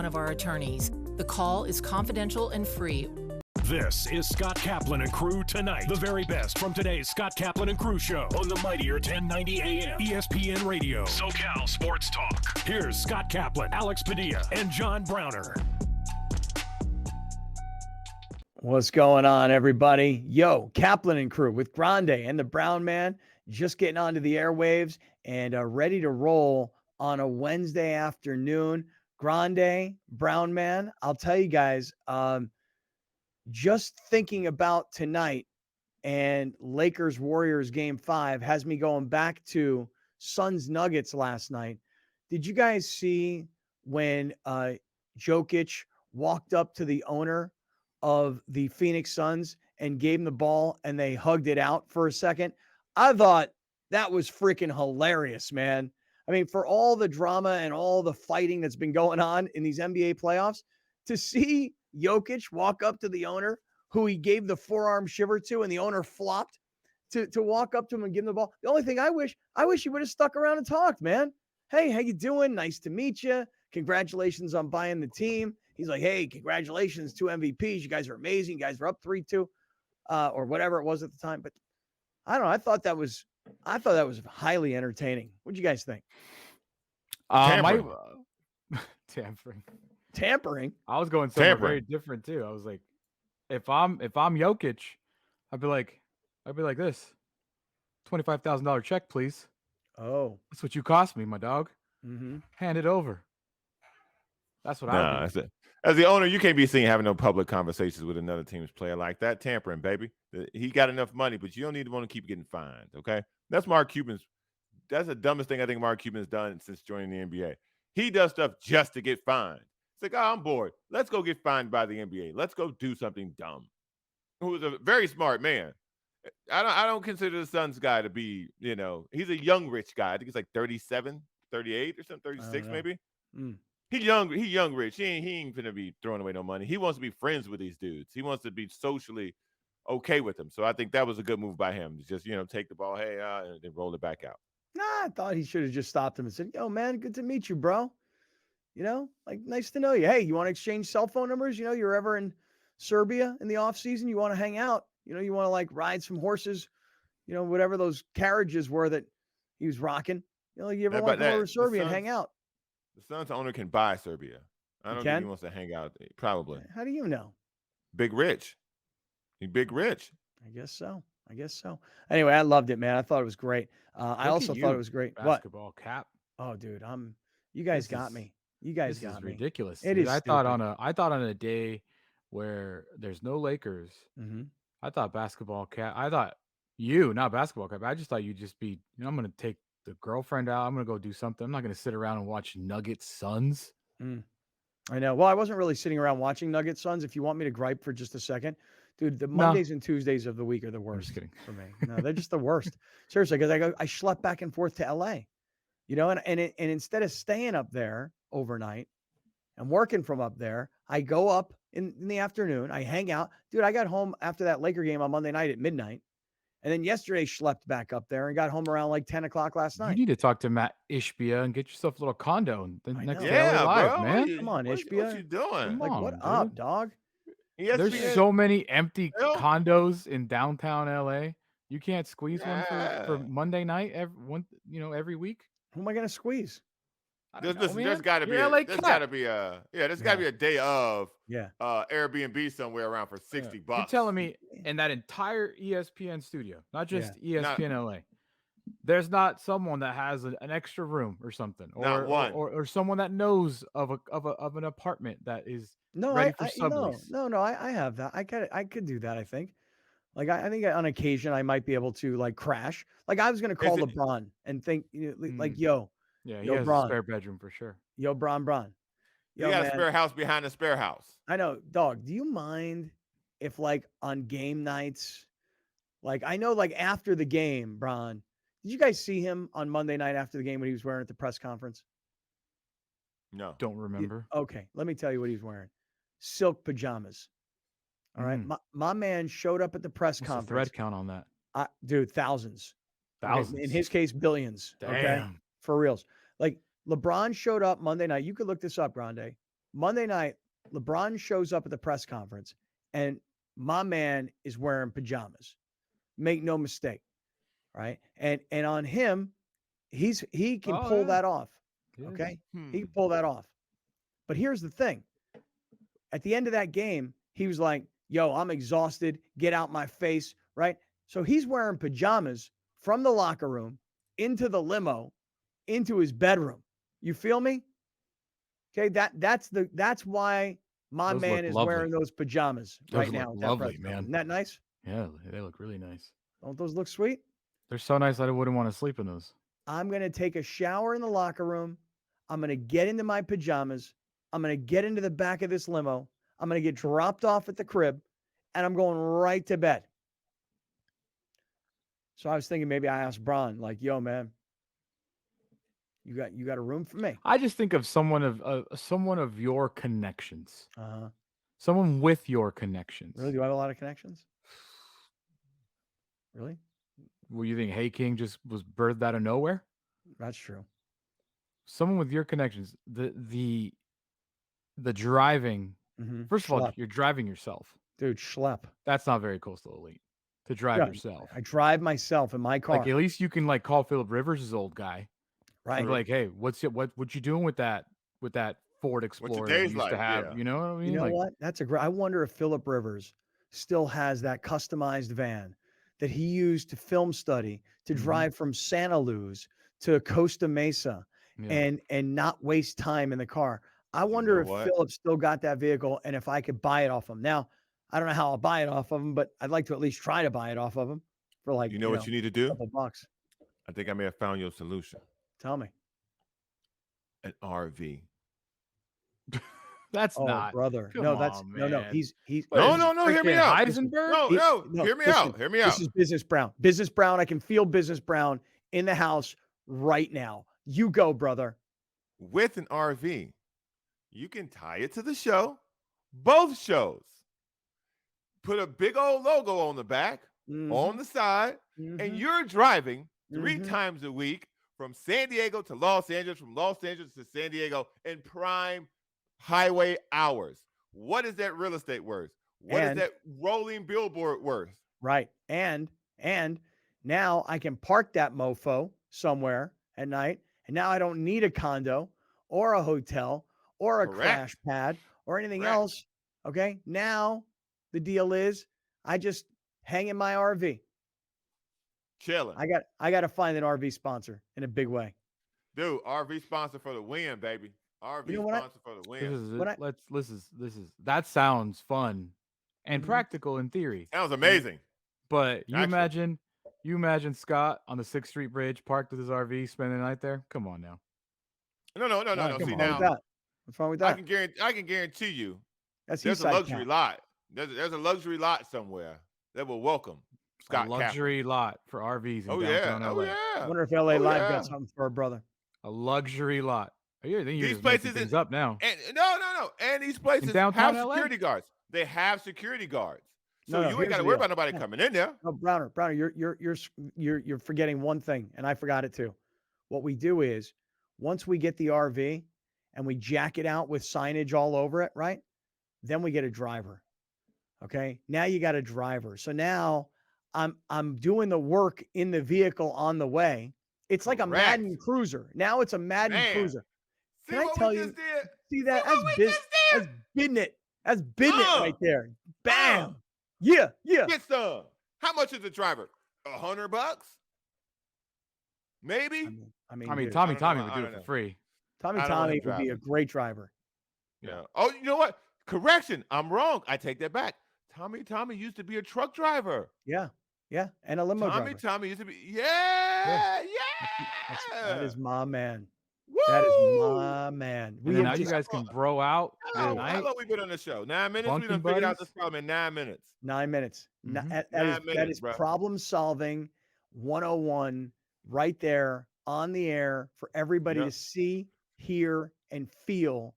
one of our attorneys. The call is confidential and free. This is Scott Kaplan and Crew Tonight. The very best from today's Scott Kaplan and Crew show on the mightier 1090 AM ESPN Radio. SoCal Sports Talk. Here's Scott Kaplan, Alex Padilla, and John Browner. What's going on, everybody? Yo, Kaplan and Crew with Grande and the Brown Man just getting onto the airwaves and ready to roll on a Wednesday afternoon. Grande, Brown Man, I'll tell you guys, just thinking about tonight and Lakers-Warriors Game 5 has me going back to Suns-Nuggets last night. Did you guys see when Jokic walked up to the owner of the Phoenix Suns and gave him the ball and they hugged it out for a second? I thought that was freaking hilarious, man. I mean, for all the drama and all the fighting that's been going on in these NBA playoffs, to see Jokic walk up to the owner who he gave the forearm shiver to and the owner flopped to walk up to him and give him the ball. The only thing I wish he would have stuck around and talked, man. Hey, how you doing? Nice to meet you. Congratulations on buying the team. He's like, hey, congratulations, 2 MVPs. You guys are amazing. You guys were up 3-2 or whatever it was at the time. But I don't know. I thought that was highly entertaining. What do you guys think? Tampering. I was going somewhere very different too. I was like, if I'm Jokic, I'd be like this. $25,000 check, please. Oh, that's what you cost me, my dog. Mm-hmm. Hand it over. That's what I would do. As the owner, you can't be seen having no public conversations with another team's player like that. Tampering, baby. He got enough money, but you don't need to want to keep getting fined, okay? That's the dumbest thing I think Mark Cuban's done since joining the NBA. He does stuff just to get fined. It's like, oh, I'm bored. Let's go get fined by the NBA. Let's go do something dumb. Who is a very smart man. I don't consider the Suns guy to be, he's a young rich guy. I think he's like 37, 38 or something, 36 maybe. He young rich. He ain't gonna be throwing away no money. He wants to be friends with these dudes. He wants to be socially okay with them. So I think that was a good move by him. Just take the ball, and then roll it back out. Nah, I thought he should have just stopped him and said, yo, man, good to meet you, bro. Nice to know you. Hey, you want to exchange cell phone numbers? You're ever in Serbia in the off season, you want to hang out. You want to ride some horses, whatever those carriages were that he was rocking. You ever want to go to Serbia and hang out? The Suns owner can buy Serbia. I don't think he wants to hang out. Probably. How do you know? Big rich. He's big rich. I guess so. Anyway, I loved it, man. I thought it was great. I also thought it was great. Basketball Cap. Oh, dude, you guys got me. You guys got me. This is ridiculous. It is. I thought on a day where there's no Lakers. Mm-hmm. I thought basketball Cap. I thought not basketball Cap. I just thought you'd just be. I'm gonna take the girlfriend out. I'm gonna go do something. I'm not gonna sit around and watch Nuggets Suns. I know. Well, I wasn't really sitting around watching Nuggets Suns. If you want me to gripe for just a second, dude, the Mondays and Tuesdays of the week are the worst. I'm just kidding. For me. No, they're just the worst. Seriously, because I schlep back and forth to LA, and instead of staying up there overnight and working from up there, I go up in the afternoon. I hang out, dude. I got home after that Laker game on Monday night at midnight. And then yesterday schlepped back up there and got home around 10 o'clock last night. You need to talk to Matt Ishbia and get yourself a little condo the next day live, bro. man. Come on, Ishbia. What you doing? What up, dog? There's so many empty condos in downtown LA. You can't squeeze one for Monday night every week. Who am I going to squeeze? There's got to be a day of Airbnb somewhere around for $60. You're telling me in that entire ESPN studio, not just ESPN LA, there's not someone that has an extra room or something, or someone that knows of an apartment that is ready for sublease. No, I have that. I could do that. I think. I think on occasion I might be able to crash. I was going to call LeBron and think yo. Yeah, he has a spare bedroom for sure. Yo, Bron. You got a spare house behind a spare house. I know, dog. Do you mind if on game nights, I know after the game, Bron, did you guys see him on Monday night after the game when he was wearing at the press conference? No. Don't remember. Okay, let me tell you what he was wearing. Silk pajamas. All right. My man showed up at the press conference. The thread count on that? Dude, thousands. Thousands. Okay? In his case, billions. Damn. Okay? For reals. LeBron showed up Monday night. You could look this up, Grande. Monday night, LeBron shows up at the press conference, and my man is wearing pajamas. Make no mistake, right? And on him, he can pull that off. Okay, he can pull that off. But here's the thing: at the end of that game, he was like, "Yo, I'm exhausted. Get out my face." Right? So he's wearing pajamas from the locker room into the limo, into his bedroom. You feel me? Okay, that's why my man is wearing those pajamas right now. Lovely, man. Isn't that nice? Yeah, they look really nice. Don't those look sweet? They're so nice I wouldn't want to sleep in those. I'm going to take a shower in the locker room. I'm going to get into my pajamas. I'm going to get into the back of this limo. I'm going to get dropped off at the crib, and I'm going right to bed. So I was thinking maybe I asked Bron, like, yo, man, you got a room for me? I just think of someone of your connections. Someone with your connections. Really? Do I have a lot of connections? Really? Well, you think Hey King just was birthed out of nowhere? That's true. Someone with your connections. The driving. First of all, you're driving yourself. Dude, schlep. That's not very coastal elite to drive yourself. I drive myself in my car. Like, at least you can like call Phillip Rivers' old guy. Right. Like, hey, what you doing with that Ford Explorer that you used to have? Yeah. You know what I mean? You know what? That's I wonder if Phillip Rivers still has that customized van that he used to film study, to drive from Santa Luz to Costa Mesa and not waste time in the car. I wonder if Phillip still got that vehicle and if I could buy it off him. Now, I don't know how I'll buy it off of him, but I'd like to at least try to buy it off of him for like, you know what you need to do? A couple bucks. I think I may have found your solution. Tell me. An RV. That's not, brother. Come No, on, that's man. no. He's no. Hear me out. Heisenberg. No. Hear me out. Hear me out. This is Business Brown. Business Brown. I can feel Business Brown in the house right now. You go, brother. With an RV, you can tie it to the show, both shows. Put a big old logo on the back, on the side, and you're driving 3 times a week from San Diego to Los Angeles, from Los Angeles to San Diego in prime highway hours. What is that real estate worth? What is that rolling billboard worth? Right. And now I can park that mofo somewhere at night. And now I don't need a condo or a hotel or a crash pad or anything else. Okay. Now the deal is I just hang in my RV. Chilling. I got to find an RV sponsor in a big way. Dude, RV sponsor for the win, baby. RV sponsor for the win. That sounds fun and practical in theory. Sounds amazing. But you imagine Scott on the 6th Street Bridge, parked with his RV, spending the night there. Come on now. No. See now, what's wrong with that? I can guarantee you. There's a luxury lot. There's a luxury lot somewhere that will welcome Scott. A luxury lot for RVs in downtown LA. I wonder if LA Live got something for our brother. A luxury lot. These places things up now. And no. And these places have security guards. They have security guards. So you ain't got to worry about nobody coming in there. No, Browner, you're forgetting one thing, and I forgot it too. What we do is once we get the RV and we jack it out with signage all over it, right? Then we get a driver. Okay. Now you got a driver. So now I'm doing the work in the vehicle on the way. It's like a Madden Cruiser. Now it's a Madden Cruiser. Can I tell you? See that? That's business. That's business right there. Bam. Yeah. Get some. How much is the driver? $100? Maybe. I mean, Tommy would do it for free. Tommy would be a great driver. Yeah. Oh, you know what? Correction. I'm wrong. I take that back. Tommy used to be a truck driver. Yeah. And a limo driver. Tommy used to be. Yeah. That is my man. Woo! That is my man. Now you guys can bro out. How long we been on the show? 9 minutes. We done figured out this problem in 9 minutes. 9 minutes. That is problem solving 101 right there on the air for everybody to see, hear, and feel.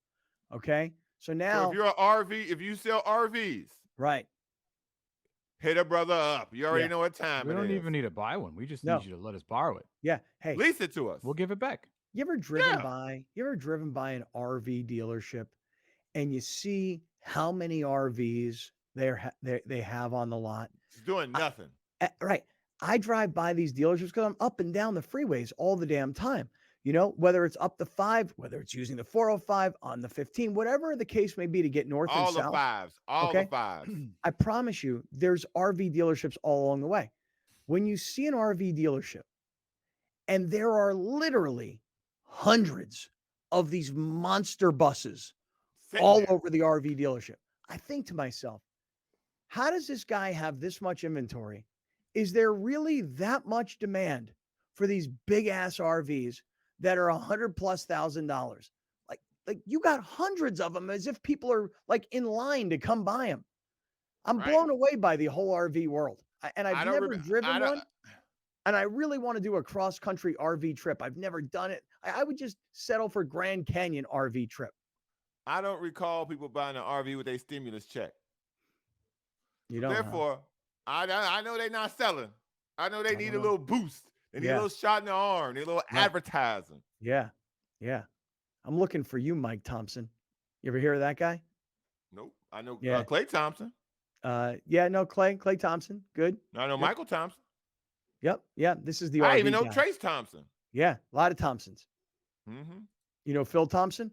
Okay. So now, if you're an RV, if you sell RVs, right, hit a brother up. You already know what time it is. We don't even need to buy one. We just need you to let us borrow it. Yeah. Hey, lease it to us. We'll give it back. You ever driven by an RV dealership and you see how many RVs they have on the lot. It's doing nothing. Right. I drive by these dealerships because I'm up and down the freeways all the damn time. Whether it's up the 5, whether it's using the 405 on the 15, whatever the case may be to get north and south. All the fives. I promise you, there's RV dealerships all along the way. When you see an RV dealership, and there are literally hundreds of these monster buses all over the RV dealership, I think to myself, how does this guy have this much inventory? Is there really that much demand for these big ass RVs that are $100,000+? Like you got hundreds of them, as if people are like in line to come buy them. I'm blown away by the whole RV world. I've never driven one. And I really want to do a cross-country RV trip. I've never done it. I would just settle for Grand Canyon RV trip. I don't recall people buying an RV with a stimulus check. You don't. Therefore, I know they're not selling. I know they need a little boost. They need a little shot in the arm. They need a little advertising. Yeah. I'm looking for you, Mike Thompson. You ever hear of that guy? Nope. I know Clay Thompson. Clay Thompson. Good. I know Michael Thompson. Yep. Yeah. This is the RV I even know guy. Trace Thompson. Yeah. A lot of Thompsons. Mm-hmm. You know Phil Thompson?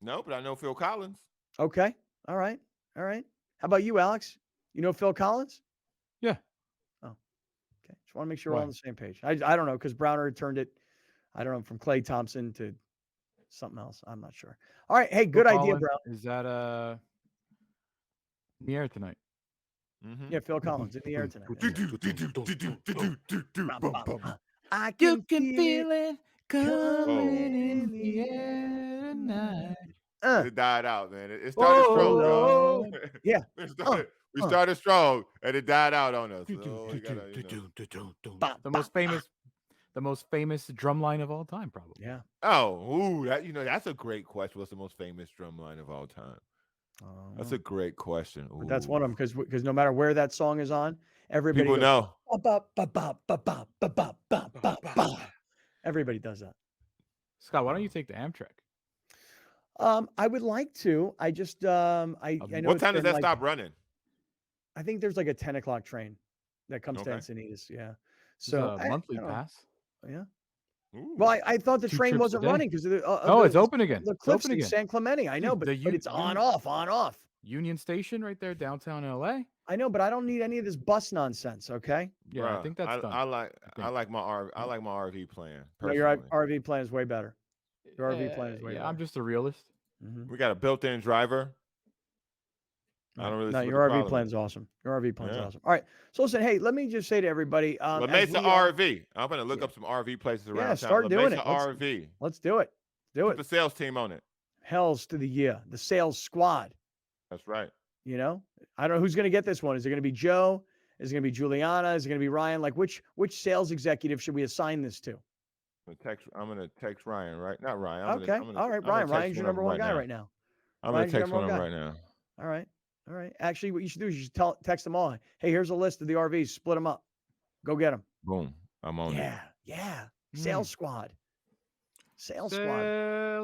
No, but I know Phil Collins. Okay. All right. How about you, Alex? You know Phil Collins? Yeah. Oh, okay. Just want to make sure we're on the same page. I don't know, because Browner turned it, I don't know, from Clay Thompson to something else. I'm not sure. All right. Hey, good idea, Brown. Is that in the air tonight? Mm-hmm. Yeah, Phil Collins in the air tonight. I can feel it coming in the air tonight. It died out, man. It started strong, y'all. Yeah. We started strong, and it died out on us. The most famous drum line of all time, probably. Yeah. That's a great question. What's the most famous drum line of all time? That's a great question. But that's one of them, because no matter where that song is on, everybody people know. Everybody does that. Scott, why don't you take the Amtrak? I would like to. I just I know. What time does that stop running? I think there's like a 10 o'clock train that comes to Encinitas. Yeah. So a monthly pass. Yeah. Ooh. Well, I thought the train wasn't running because it's open again. The cliffs in San Clemente. I know, but it's on off. Union Station right there, downtown LA. I know, but I don't need any of this bus nonsense. Okay. Yeah, Bruh, I think that's done. I like my RV plan. No, your RV plan is way better. Your RV plan is way better. I'm just a realist. Mm-hmm. We got a built-in driver. I don't really. No, your RV plan's awesome. Your RV plan's awesome. All right. So listen, hey, let me just say to everybody, La Mesa RV. I'm gonna look up some RV places around town. Start doing it. RV. Let's do it. Put the sales team on it. Hells to the year. The sales squad. That's right. I don't know who's going to get this one. Is it going to be Joe? Is it going to be Juliana? Is it going to be Ryan? Like which sales executive should we assign this to? I'm going to text Ryan, right? Not Ryan. All right, Ryan. Ryan's your number one guy right now. I'm going to text one of them right now. All right. Actually, what you should do is you should text them all. Hey, here's a list of the RVs. Split them up. Go get them. Boom. I'm on it. Yeah. Sales squad. Sales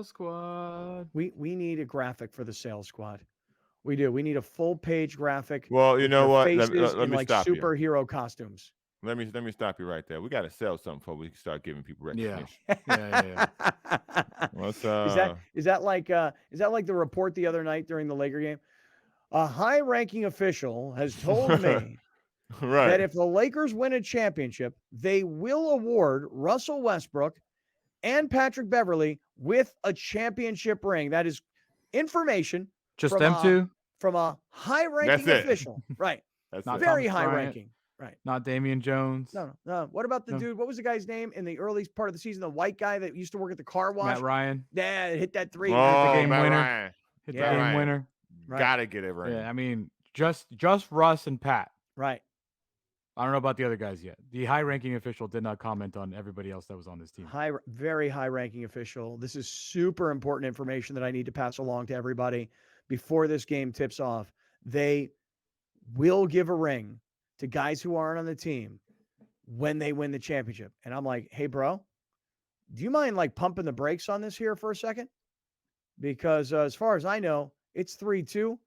squad. We need a graphic for the sales squad. We do. We need a full page graphic. Well, you know what? Let me like stop superhero costumes. Let me stop you right there. We got to sell something before we can start giving people recognition. Yeah. What's is that like the report the other night during the Laker game? A high-ranking official has told me that if the Lakers win a championship, they will award Russell Westbrook and Patrick Beverley with a championship ring. That is information just them two from a high-ranking official, right? That's not very high-ranking, right? Not Damian Jones. No. What about the dude? What was the guy's name in the early part of the season? The white guy that used to work at the car wash. Matt Ryan. Yeah, hit that three. Oh, the game Matt winner. Ryan. Hit the game winner. Right. Gotta get it right. Yeah, I mean, just Russ and Pat. Right. I don't know about the other guys yet. The high-ranking official did not comment on everybody else that was on this team. Very high-ranking official. This is super important information that I need to pass along to everybody before this game tips off. They will give a ring to guys who aren't on the team when they win the championship. And I'm like, hey, bro, do you mind like pumping the brakes on this here for a second? because as far as I know, it's 3-2,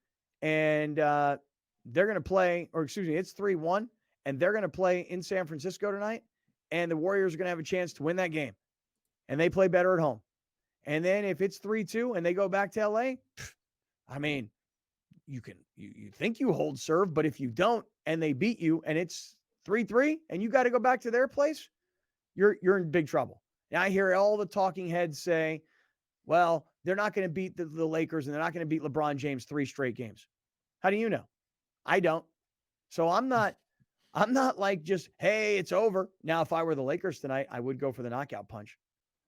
and they're going to play, or excuse me, it's 3-1, and they're going to play in San Francisco tonight, and the Warriors are going to have a chance to win that game, and they play better at home. And then if it's 3-2 and they go back to LA, I mean, you think you hold serve, but if you don't and they beat you and it's 3-3 and you got to go back to their place, you're in big trouble. Now I hear all the talking heads say, well, they're not going to beat the Lakers and they're not going to beat LeBron James 3 straight games. How do you know? I don't. So I'm not like just, hey, it's over. Now, if I were the Lakers tonight, I would go for the knockout punch.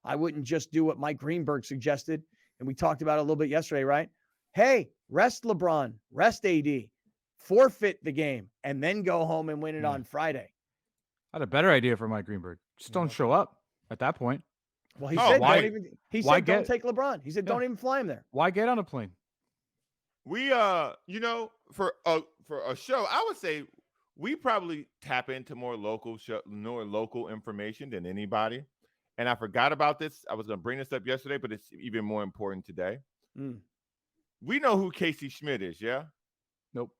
I wouldn't just do what Mike Greenberg suggested. And we talked about it a little bit yesterday, right? Hey, rest LeBron, rest AD, forfeit the game, and then go home and win it on Friday. I had a better idea for Mike Greenberg. Just don't show up at that point. Well, he said don't take LeBron. He said don't even fly him there. Why get on a plane? We for a show, I would say we probably tap into more local information than anybody. And I forgot about this. I was going to bring this up yesterday, but it's even more important today. We know who Casey Schmidt is, yeah? Nope.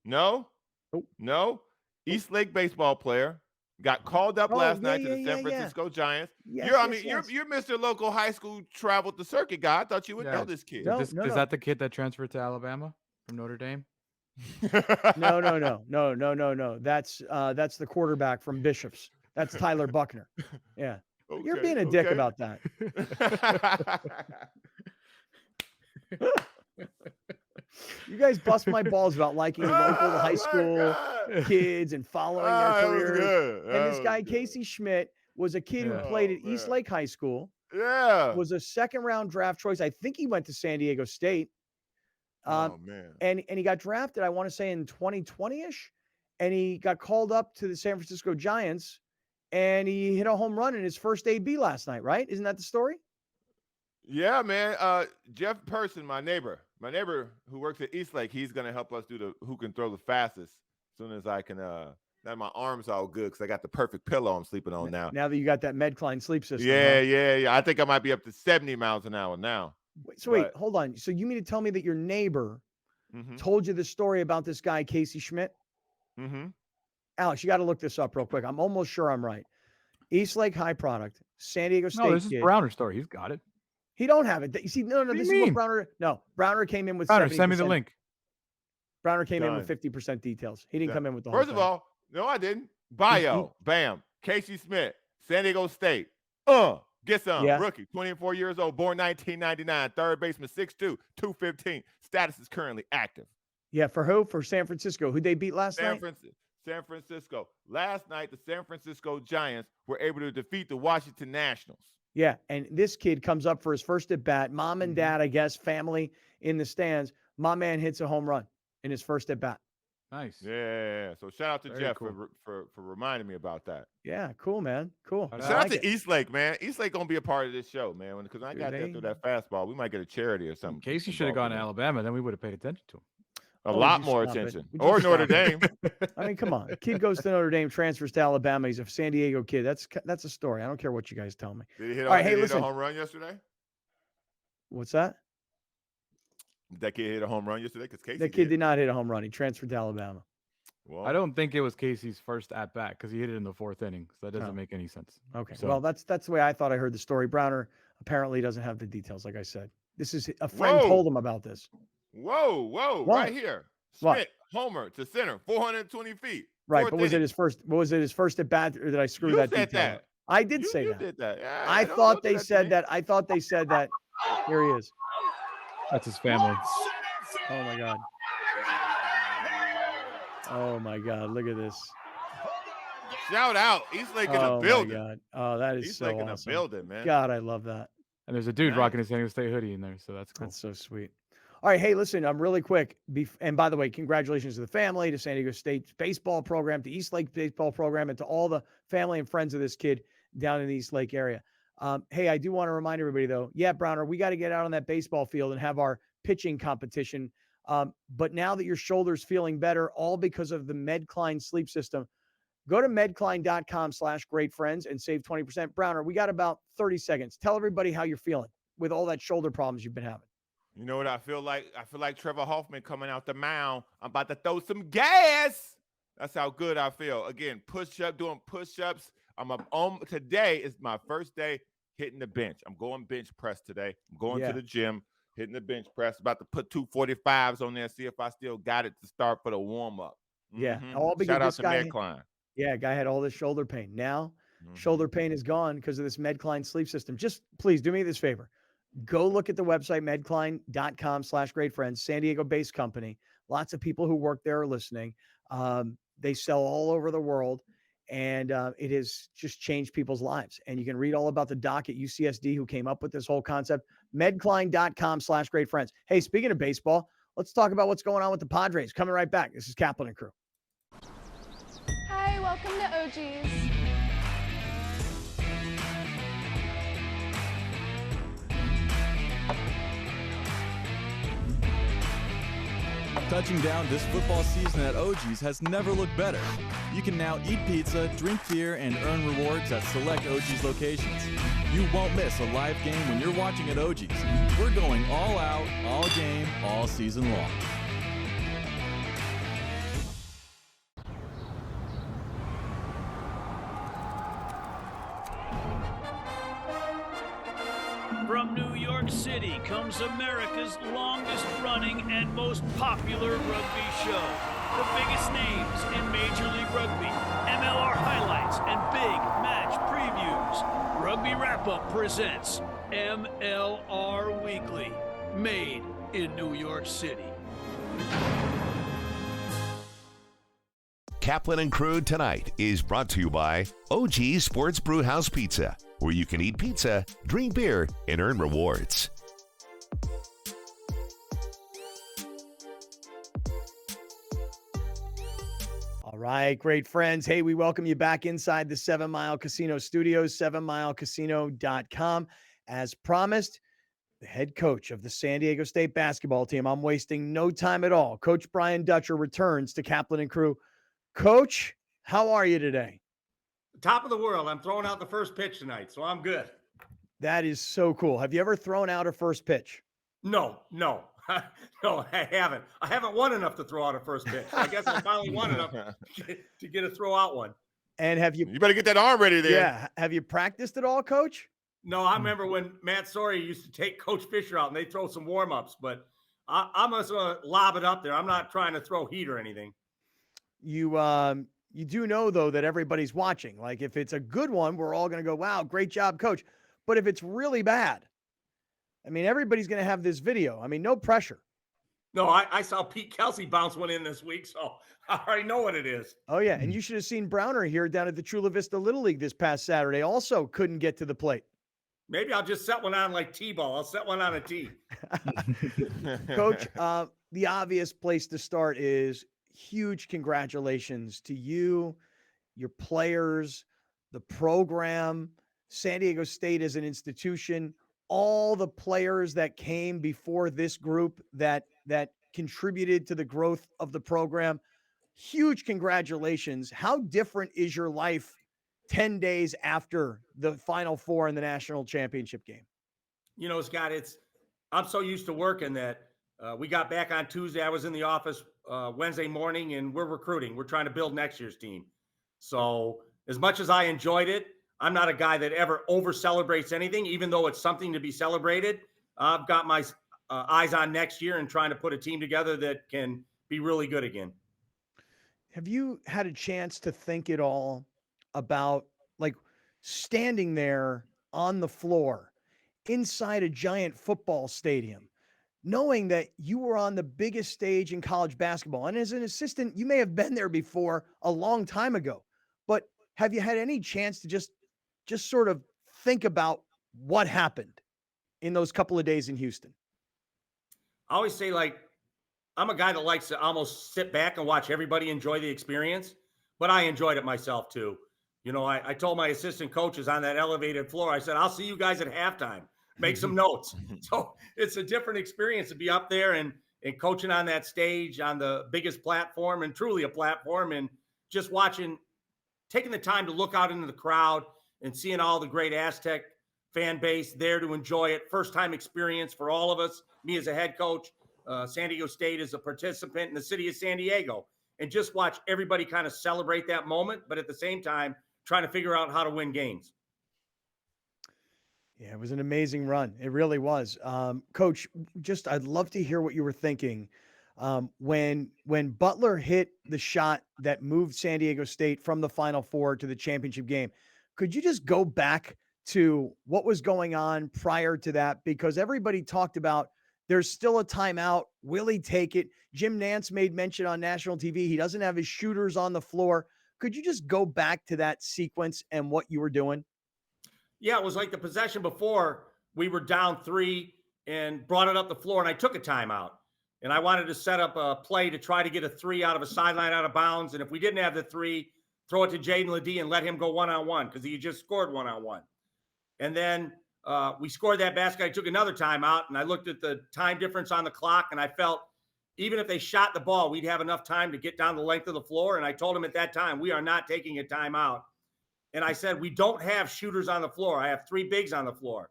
No? Nope. No? East Lake baseball player. Got called up last night to the San Francisco Giants. Yes, you're Mr. Local High School traveled the circuit guy. I thought you would know this kid. Is that the kid that transferred to Alabama from Notre Dame? No. That's the quarterback from Bishops. That's Tyler Buckner. Yeah. Okay, you're being a dick about that. You guys bust my balls about liking local high school kids and following their careers. And this guy, Casey Schmidt, was a kid who played at East Lake High School. Yeah. Was a second-round draft choice. I think he went to San Diego State. Man. And he got drafted, I want to say, in 2020-ish. And he got called up to the San Francisco Giants. And he hit a home run in his first AB last night, right? Isn't that the story? Yeah, man. Jeff Person, my neighbor who works at East Lake, he's going to help us do who can throw the fastest as soon as I can. Now my arm's all good because I got the perfect pillow I'm sleeping on now. Now that you got that Medcline sleep system. Yeah. I think I might be up to 70 miles an hour now. Wait, hold on. So you mean to tell me that your neighbor told you the story about this guy, Casey Schmidt? Mm-hmm. Alex, you got to look this up real quick. I'm almost sure I'm right. East Lake High product, San Diego State. No, this is Browner's story. He's got it. He don't have it. You see, no. This is what Browner. No, Browner came in with. Browner, send me the link. Browner came in with 50% details. He didn't come in with the whole First of all, no, I didn't. Bio, bam. Casey Schmidt, San Diego State. Get some. Yeah. Rookie, 24 years old, born 1999, third baseman, 6'2", 215. Status is currently active. Yeah, for who? For San Francisco. Who'd they beat last night? San Francisco. Last night, the San Francisco Giants were able to defeat the Washington Nationals. Yeah, and this kid comes up for his first at bat. Mom and dad, I guess, family in the stands. My man hits a home run in his first at bat. Nice. Yeah. So shout out to Jeff for reminding me about that. Yeah, cool, man. Cool. Shout out to East Lake, man. East Lake gonna be a part of this show, man. Because I got that through that fastball. We might get a charity or something. Casey should have gone to Alabama, then we would have paid attention to him. A lot more attention. Or Notre Dame. I mean, come on. Kid goes to Notre Dame, transfers to Alabama. He's a San Diego kid. That's a story. I don't care what you guys tell me. Did he hit a home run yesterday? What's that? Did that kid hit a home run yesterday? Because that kid did not hit a home run. He transferred to Alabama. Well, I don't think it was Casey's first at bat because he hit it in the 4th inning. So that doesn't make any sense. Okay. So, well, that's the way I thought I heard the story. Browner apparently doesn't have the details, like I said. This is a friend told him about this. Whoa. What? Right here. Schmidt, homer to center, 420 feet. Right, but was it his first at bat, or did I screw that detail up? I did say that. Did that. Yeah, I thought they said that. I thought they said that. Here he is. That's his family. Oh my God. Oh my God. Look at this. Shout out. East Lake in the building. Oh my God. Oh, that is East so Lake awesome. in the building, man. God, I love that. And there's a dude rocking his San Diego State hoodie in there, so that's cool. That's so sweet. All right, hey, listen, I'm really quick. And by the way, congratulations to the family, to San Diego State's baseball program, to East Lake baseball program, and to all the family and friends of this kid down in the East Lake area. Hey, I do want to remind everybody, though, Browner, we got to get out on that baseball field and have our pitching competition. But now that your shoulder's feeling better, all because of the Medcline sleep system, go to medcline.com/greatfriends and save 20%. Browner, we got about 30 seconds. Tell everybody how you're feeling. with all that shoulder problems you've been having? You know what I feel like? I feel like Trevor Hoffman coming out the mound. I'm about to throw some gas. That's how good I feel. Again, doing push-ups. Today is my first day hitting the bench. I'm going bench press today. I'm going to the gym, hitting the bench press. About to put 245s on there, see if I still got it to start for the warm-up. Yeah. All Shout out to Medcline. Yeah, guy had all this shoulder pain. Now, shoulder pain is gone because of this Medcline sleep system. Just please do me this favor. Go look at the website, medcline.com/greatfriends, San Diego-based company. Lots of people who work there are listening. They sell all over the world, and it has just changed people's lives. And you can read all about the doc at UCSD who came up with this whole concept, medcline.com/greatfriends. Hey, speaking of baseball, let's talk about what's going on with the Padres. Coming right back. This is Kaplan and Crew. Hi, welcome to OG's. Touching down this football season at OG's has never looked better. You can now eat pizza, drink beer, and earn rewards at select OG's locations. You won't miss a live game when you're watching at OG's. We're going all out, all game, all season long. From New York City comes America's longest-running and most popular rugby show. The biggest names in Major League Rugby, MLR highlights, and big match previews. Rugby Wrap-Up presents MLR Weekly, made in New York City. Kaplan and Crew Tonight is brought to you by OG Sports Brewhouse Pizza, where you can eat pizza, drink beer, and earn rewards. All right, great friends. Hey, we welcome you back inside the 7 Mile Casino Studios, 7milecasino.com. As promised, the head coach of the San Diego State basketball team, I'm wasting no time at all. Coach Brian Dutcher returns to Kaplan and Crew. Coach, how are you today? Top of the world. I'm throwing out the first pitch tonight, so I'm good. That is so cool. Have you ever thrown out a first pitch? No, no, I haven't. I haven't won enough to throw out a first pitch. I guess I finally won enough to get a throw out one. And have you? You better get that arm ready there. Yeah. Have you practiced at all, Coach? No, I remember when Matt Sawyer used to take Coach Fisher out and they throw some warm-ups, but I'm just going to lob it up there. I'm not trying to throw heat or anything. You do know, though, that everybody's watching. Like, if it's a good one, we're all going to go, wow, great job, Coach. But if it's really bad, I mean, everybody's going to have this video. I mean, no pressure. No, I saw Pete Kelsey bounce one in this week, so I already know what it is. Oh, yeah, and you should have seen Browner here down at the Chula Vista Little League this past Saturday. Also couldn't get to the plate. Maybe I'll just set one on like T-ball. I'll set one on a tee. Coach, the obvious place to start is huge congratulations to you, your players, the program, San Diego State as an institution, all the players that came before this group that contributed to the growth of the program. Huge congratulations. How different is your life 10 days after the Final Four in the national championship game? You know, Scott, I'm so used to working that we got back on Tuesday. I was in the office Wednesday morning, and we're recruiting. We're trying to build next year's team. So as much as I enjoyed it, I'm not a guy that ever over-celebrates anything, even though it's something to be celebrated. I've got my eyes on next year and trying to put a team together that can be really good again. Have you had a chance to think at all about, like, standing there on the floor inside a giant football stadium, knowing that you were on the biggest stage in college basketball? And as an assistant, you may have been there before a long time ago, but have you had any chance to just sort of think about what happened in those couple of days in Houston? I always say, like, I'm a guy that likes to almost sit back and watch everybody enjoy the experience, but I enjoyed it myself too. You know, I told my assistant coaches on that elevated floor, I said, I'll see you guys at halftime. Make some notes. So it's a different experience to be up there and coaching on that stage on the biggest platform, and truly a platform, and just watching, taking the time to look out into the crowd and seeing all the great Aztec fan base there to enjoy it. First time experience for all of us, me as a head coach, San Diego State as a participant in the city of San Diego, and just watch everybody kind of celebrate that moment, but at the same time, trying to figure out how to win games. Yeah, it was an amazing run. It really was. Coach, I'd love to hear what you were thinking when Butler hit the shot that moved San Diego State from the Final Four to the championship game. Could you just go back to what was going on prior to that? Because everybody talked about there's still a timeout. Will he take it? Jim Nantz made mention on national TV. He doesn't have his shooters on the floor. Could you just go back to that sequence and what you were doing? Yeah, it was like the possession before. We were down 3 and brought it up the floor, and I took a timeout. And I wanted to set up a play to try to get a 3 out of a sideline out of bounds. And if we didn't have the 3, throw it to Jaden Ledee and let him go one-on-one because he just scored one-on-one. And then we scored that basket. I took another timeout, and I looked at the time difference on the clock, and I felt even if they shot the ball, we'd have enough time to get down the length of the floor. And I told him at that time, we are not taking a timeout. And I said, we don't have shooters on the floor. I have 3 bigs on the floor.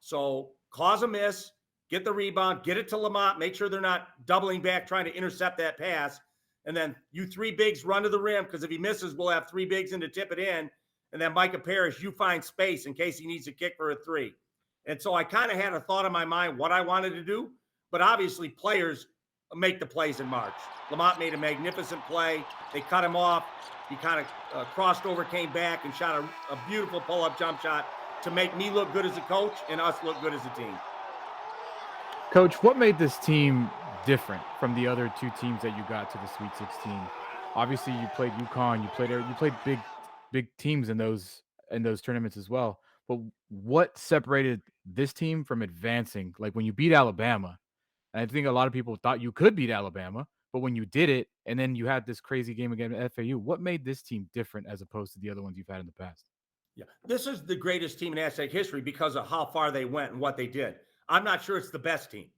So cause a miss, get the rebound, get it to Lamont, make sure they're not doubling back trying to intercept that pass. And then you 3 bigs run to the rim because if he misses, we'll have 3 bigs in to tip it in. And then Micah Parrish, you find space in case he needs to kick for a 3. And so I kind of had a thought in my mind what I wanted to do. But obviously players make the plays in March. Lamont made a magnificent play. They cut him off. He kind of crossed over, came back, and shot a beautiful pull-up jump shot to make me look good as a coach and us look good as a team. Coach, what made this team different from the other 2 teams that you got to the Sweet 16? Obviously, you played UConn. You played big teams in those tournaments as well. But what separated this team from advancing? Like when you beat Alabama, and I think a lot of people thought you could beat Alabama, but when you did it, and then you had this crazy game against FAU, what made this team different as opposed to the other ones you've had in the past? Yeah, this is the greatest team in Aztec history because of how far they went and what they did. I'm not sure it's the best team.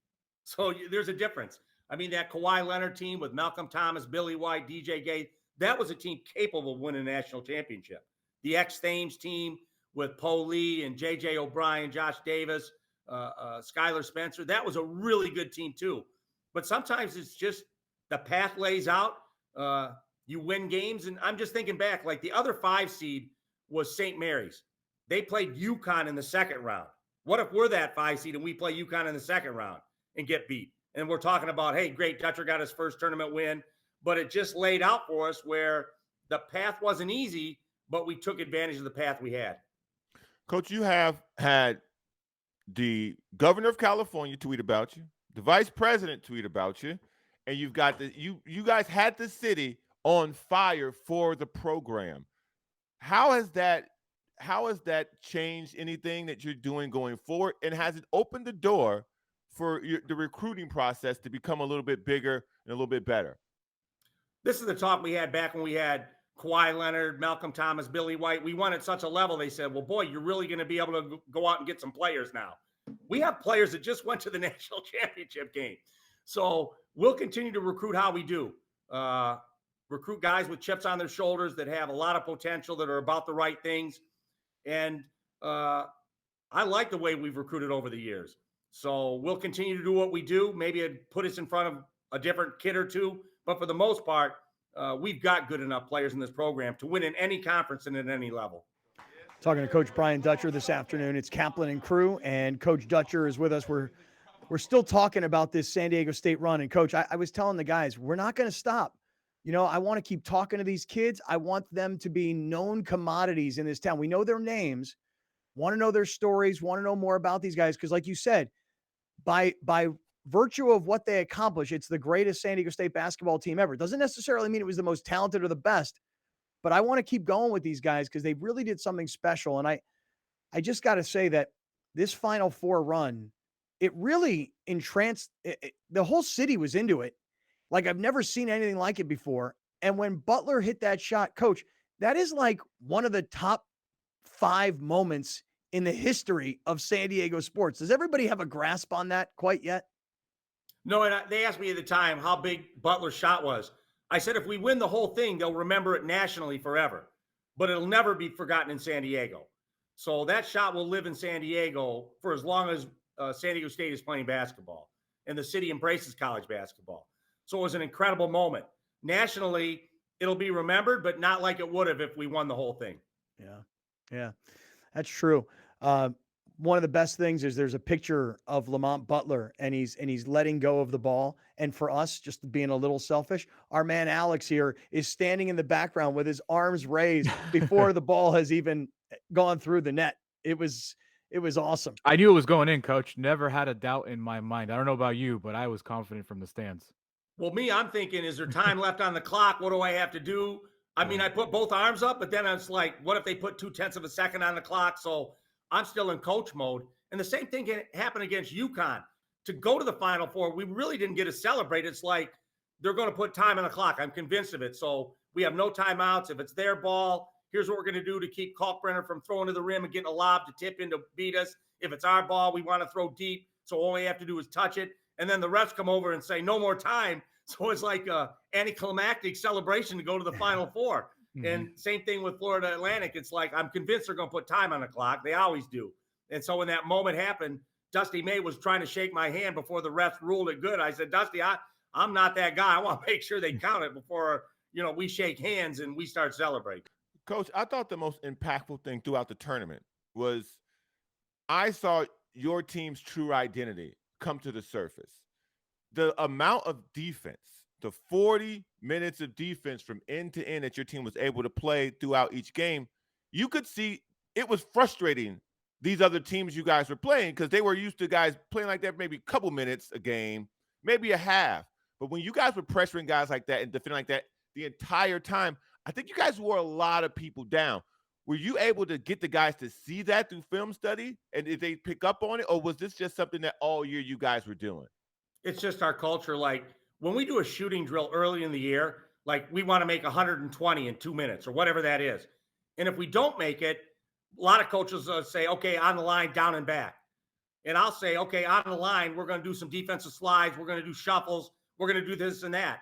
So there's a difference. I mean, that Kawhi Leonard team with Malcolm Thomas, Billy White, DJ Gay, that was a team capable of winning a national championship. The X-Thames team with Poe Lee and J.J. O'Brien, Josh Davis, Skylar Spencer, that was a really good team too. But sometimes it's just the path lays out. You win games. And I'm just thinking back, like the other 5 seed was St. Mary's. They played UConn in the second round. What if we're that 5 seed and we play UConn in the second round and get beat? And we're talking about, hey, great, Dutcher got his first tournament win. But it just laid out for us where the path wasn't easy, but we took advantage of the path we had. Coach, you have had the governor of California tweet about you, the vice president tweet about you, and you've got you guys had the city on fire for the program. How has that changed anything that you're doing going forward? And has it opened the door for the recruiting process to become a little bit bigger and a little bit better? This is the talk we had back when we had Kawhi Leonard, Malcolm Thomas, Billy White. We won at such a level, they said, well, boy, you're really going to be able to go out and get some players now. We have players that just went to the national championship game. So we'll continue to recruit how we do. Recruit guys with chips on their shoulders that have a lot of potential, that are about the right things. And I like the way we've recruited over the years. So we'll continue to do what we do. Maybe it put us in front of a different kid or 2. But for the most part, we've got good enough players in this program to win in any conference and at any level. Talking to Coach Brian Dutcher this afternoon. It's Kaplan and Crew, and Coach Dutcher is with us. We're still talking about this San Diego State run. And, Coach, I was telling the guys, we're not going to stop. You know, I want to keep talking to these kids. I want them to be known commodities in this town. We know their names, want to know their stories, want to know more about these guys. Because like you said, by virtue of what they accomplish, it's the greatest San Diego State basketball team ever. It doesn't necessarily mean it was the most talented or the best, but I want to keep going with these guys because they really did something special. And I just got to say that this Final Four run, it really entranced the whole city was into it. Like I've never seen anything like it before. And when Butler hit that shot, Coach, that is like one of the top 5 moments in the history of San Diego sports. Does everybody have a grasp on that quite yet? No, and they asked me at the time how big Butler's shot was. I said, if we win the whole thing, they'll remember it nationally forever, but it'll never be forgotten in San Diego. So that shot will live in San Diego for as long as San Diego State is playing basketball and the city embraces college basketball. So it was an incredible moment. Nationally, it'll be remembered, but not like it would have if we won the whole thing. Yeah, that's true. One of the best things is there's a picture of Lamont Butler and he's letting go of the ball. And for us, just being a little selfish, our man Alex here is standing in the background with his arms raised before the ball has even gone through the net. It was awesome. I knew it was going in, Coach. Never had a doubt in my mind. I don't know about you, but I was confident from the stands. Well, I'm thinking, is there time left on the clock? What do I have to do? I mean, I put both arms up, but then I was like, what if they put 0.2 of a second on the clock? So I'm still in coach mode. And the same thing can happen against UConn. To go to the Final Four, we really didn't get to celebrate. It's like they're going to put time on the clock. I'm convinced of it. So we have no timeouts. If it's their ball, here's what we're going to do to keep Kalkbrenner from throwing to the rim and getting a lob to tip in to beat us. If it's our ball, we want to throw deep. So all we have to do is touch it. And then the refs come over and say, no more time. So it's like an anticlimactic celebration to go to the Final Four. And same thing with Florida Atlantic. It's like, I'm convinced they're going to put time on the clock. They always do. And so when that moment happened, Dusty May was trying to shake my hand before the refs ruled it good. I said, Dusty, I'm not that guy. I want to make sure they count it before, we shake hands and we start celebrating. Coach, I thought the most impactful thing throughout the tournament was I saw your team's true identity come to the surface. The amount of defense, the 40 minutes of defense from end to end that your team was able to play throughout each game, you could see it was frustrating these other teams you guys were playing because they were used to guys playing like that maybe a couple minutes a game, maybe a half. But when you guys were pressuring guys like that and defending like that the entire time, I think you guys wore a lot of people down. Were you able to get the guys to see that through film study and did they pick up on it? Or was this just something that all year you guys were doing? It's just our culture. Like when we do a shooting drill early in the year, like we want to make 120 in 2 minutes or whatever that is. And if we don't make it, a lot of coaches say, okay, on the line, down and back. And I'll say, okay, on the line, we're going to do some defensive slides. We're going to do shuffles. We're going to do this and that.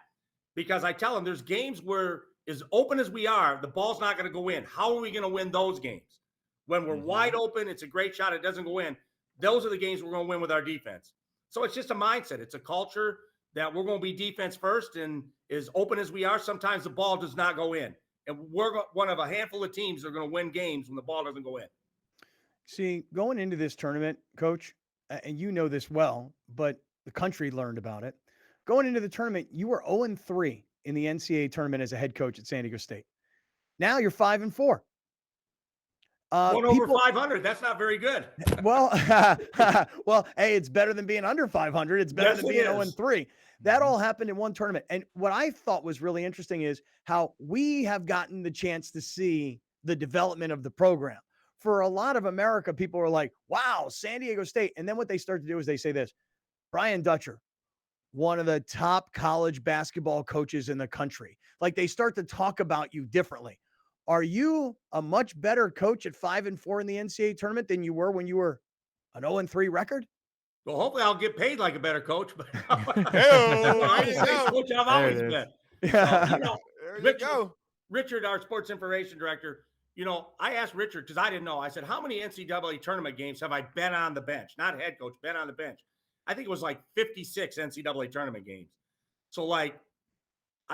Because I tell them there's games where as open as we are, the ball's not going to go in. How are we going to win those games? When we're wide open, it's a great shot. It doesn't go in. Those are the games we're going to win with our defense. So it's just a mindset. It's a culture that we're going to be defense first. And as open as we are, sometimes the ball does not go in. And we're one of a handful of teams that are going to win games when the ball doesn't go in. See, going into this tournament, Coach, and you know this well, but the country learned about it. Going into the tournament, you were 0-3 in the NCAA tournament as a head coach at San Diego State. Now you're 5-4. Going over 500, that's not very good. Well, hey, it's better than being under 500. It's better than being 0-3. That all happened in one tournament. And what I thought was really interesting is how we have gotten the chance to see the development of the program. For a lot of America, people are like, wow, San Diego State. And then what they start to do is they say this, Brian Dutcher, one of the top college basketball coaches in the country. Like they start to talk about you differently. Are you a much better coach at 5-4 in the NCAA tournament than you were when you were an 0-3 record? Well, hopefully I'll get paid like a better coach, but I'm the same coach I've always been. Yeah. Richard, our sports information director, I asked Richard because I didn't know. I said, how many NCAA tournament games have I been on the bench? Not head coach, been on the bench. I think it was like 56 NCAA tournament games. So I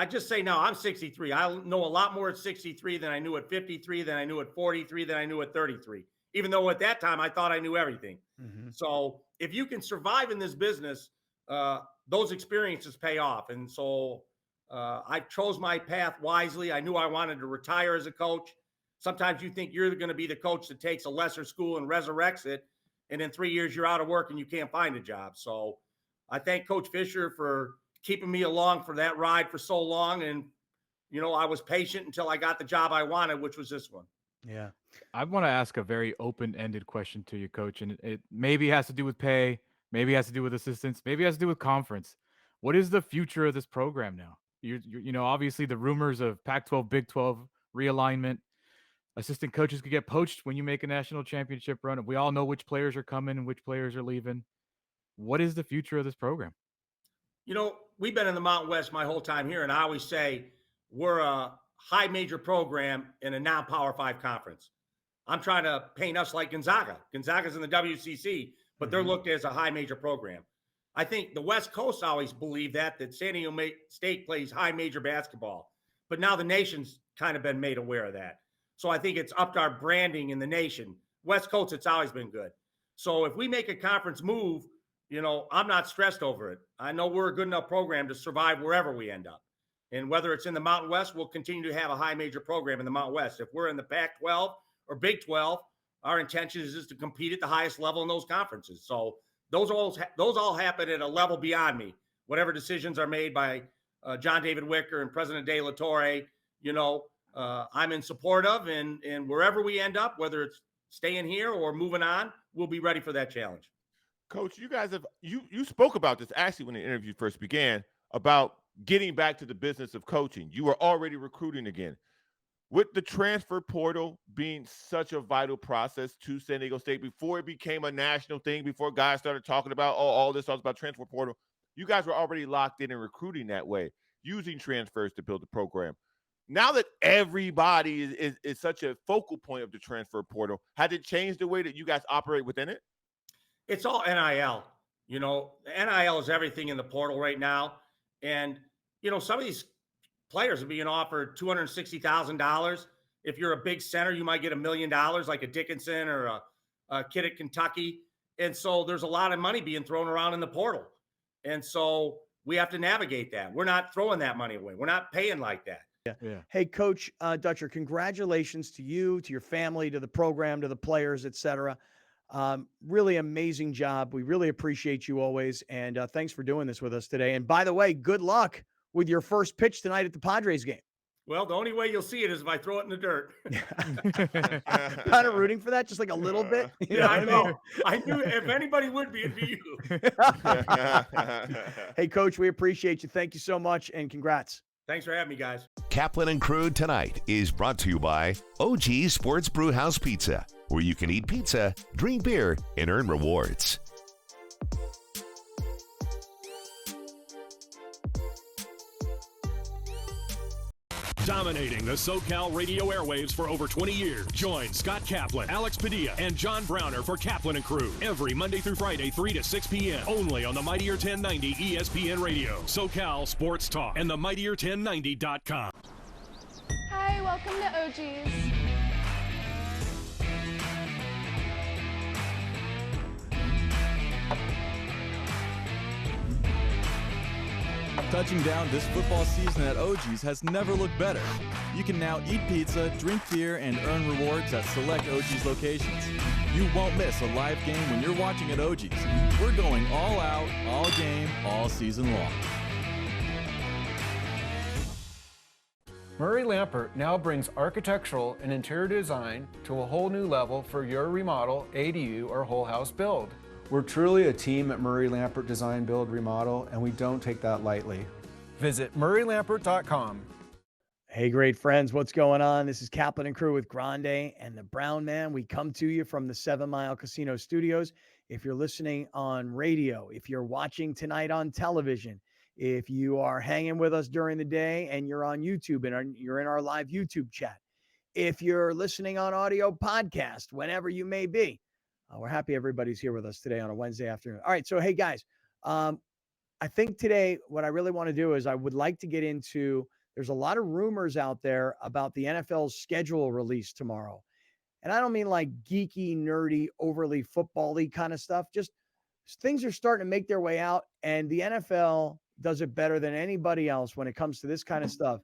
just say now I'm 63. I know a lot more at 63 than I knew at 53, than I knew at 43, than I knew at 33. Even though at that time I thought I knew everything. So if you can survive in this business, those experiences pay off. And so I chose my path wisely. I knew I wanted to retire as a coach. Sometimes you think you're going to be the coach that takes a lesser school and resurrects it. And in 3 years, you're out of work and you can't find a job. So I thank Coach Fisher for keeping me along for that ride for so long. And, I was patient until I got the job I wanted, which was this one. Yeah. I want to ask a very open-ended question to you, Coach, and it maybe has to do with pay, maybe has to do with assistants, maybe has to do with conference. What is the future of this program now? Obviously the rumors of Pac-12, Big 12 realignment, assistant coaches could get poached when you make a national championship run. We all know which players are coming and which players are leaving. What is the future of this program? We've been in the Mountain West my whole time here, and I always say we're a high major program in a non-Power 5 conference. I'm trying to paint us like Gonzaga. Gonzaga's in the WCC, but they're looked at as a high major program. I think the West Coast always believed that San Diego State plays high major basketball, but now the nation's kind of been made aware of that. So I think it's upped our branding in the nation. West Coast, it's always been good. So if we make a conference move, I'm not stressed over it. I know we're a good enough program to survive wherever we end up. And whether it's in the Mountain West, we'll continue to have a high major program in the Mountain West. If we're in the Pac-12 or Big 12, our intention is just to compete at the highest level in those conferences. So those all happen at a level beyond me. Whatever decisions are made by John David Wicker and President De La Torre, I'm in support of, and wherever we end up, whether it's staying here or moving on, we'll be ready for that challenge. Coach, you guys have you spoke about this actually when the interview first began about getting back to the business of coaching. You were already recruiting again. With the transfer portal being such a vital process to San Diego State before it became a national thing, before guys started talking about all this talks about transfer portal, you guys were already locked in and recruiting that way, using transfers to build the program. Now that everybody is such a focal point of the transfer portal, has it changed the way that you guys operate within it? It's all NIL. NIL is everything in the portal right now. And, some of these players are being offered $260,000. If you're a big center, you might get $1 million, like a Dickinson or a kid at Kentucky. And so there's a lot of money being thrown around in the portal. And so we have to navigate that. We're not throwing that money away. We're not paying like that. Yeah. Hey, Coach Dutcher, congratulations to you, to your family, to the program, to the players, et cetera. Really amazing job. We really appreciate you always. And thanks for doing this with us today. And by the way, good luck with your first pitch tonight at the Padres game. Well, the only way you'll see it is if I throw it in the dirt. Kind of rooting for that, just like a little bit. I know. I knew if anybody would be, it'd be you. Hey, Coach, we appreciate you. Thank you so much, and congrats. Thanks for having me, guys. Kaplan and Crew Tonight is brought to you by OG Sports Brewhouse Pizza, where you can eat pizza, drink beer, and earn rewards. Dominating the SoCal radio airwaves for over 20 years. Join Scott Kaplan, Alex Padilla, and John Browner for Kaplan and Crew every Monday through Friday, 3 to 6 p.m. only on the Mightier 1090 ESPN Radio, SoCal Sports Talk, and the Mightier1090.com. Hi, welcome to OG's. Touching down this football season at OG's has never looked better. You can now eat pizza, drink beer, and earn rewards at select OG's locations. You won't miss a live game when you're watching at OG's. We're going all out, all game, all season long. Murray Lampert now brings architectural and interior design to a whole new level for your remodel, ADU, or whole house build. We're truly a team at Murray Lampert Design, Build, Remodel, and we don't take that lightly. Visit murraylampert.com. Hey, great friends, what's going on? This is Kaplan and Crew with Grande and the Brown Man. We come to you from the 7 Mile Casino Studios. If you're listening on radio, if you're watching tonight on television, if you are hanging with us during the day and you're on YouTube and you're in our live YouTube chat, if you're listening on audio podcast, whenever you may be, we're happy everybody's here with us today on a Wednesday afternoon. All right. So, hey, guys, I think today what I really want to do is I would like to get into, there's a lot of rumors out there about the NFL's schedule release tomorrow. And I don't mean like geeky, nerdy, overly football-y kind of stuff. Just things are starting to make their way out, and the NFL does it better than anybody else when it comes to this kind of stuff.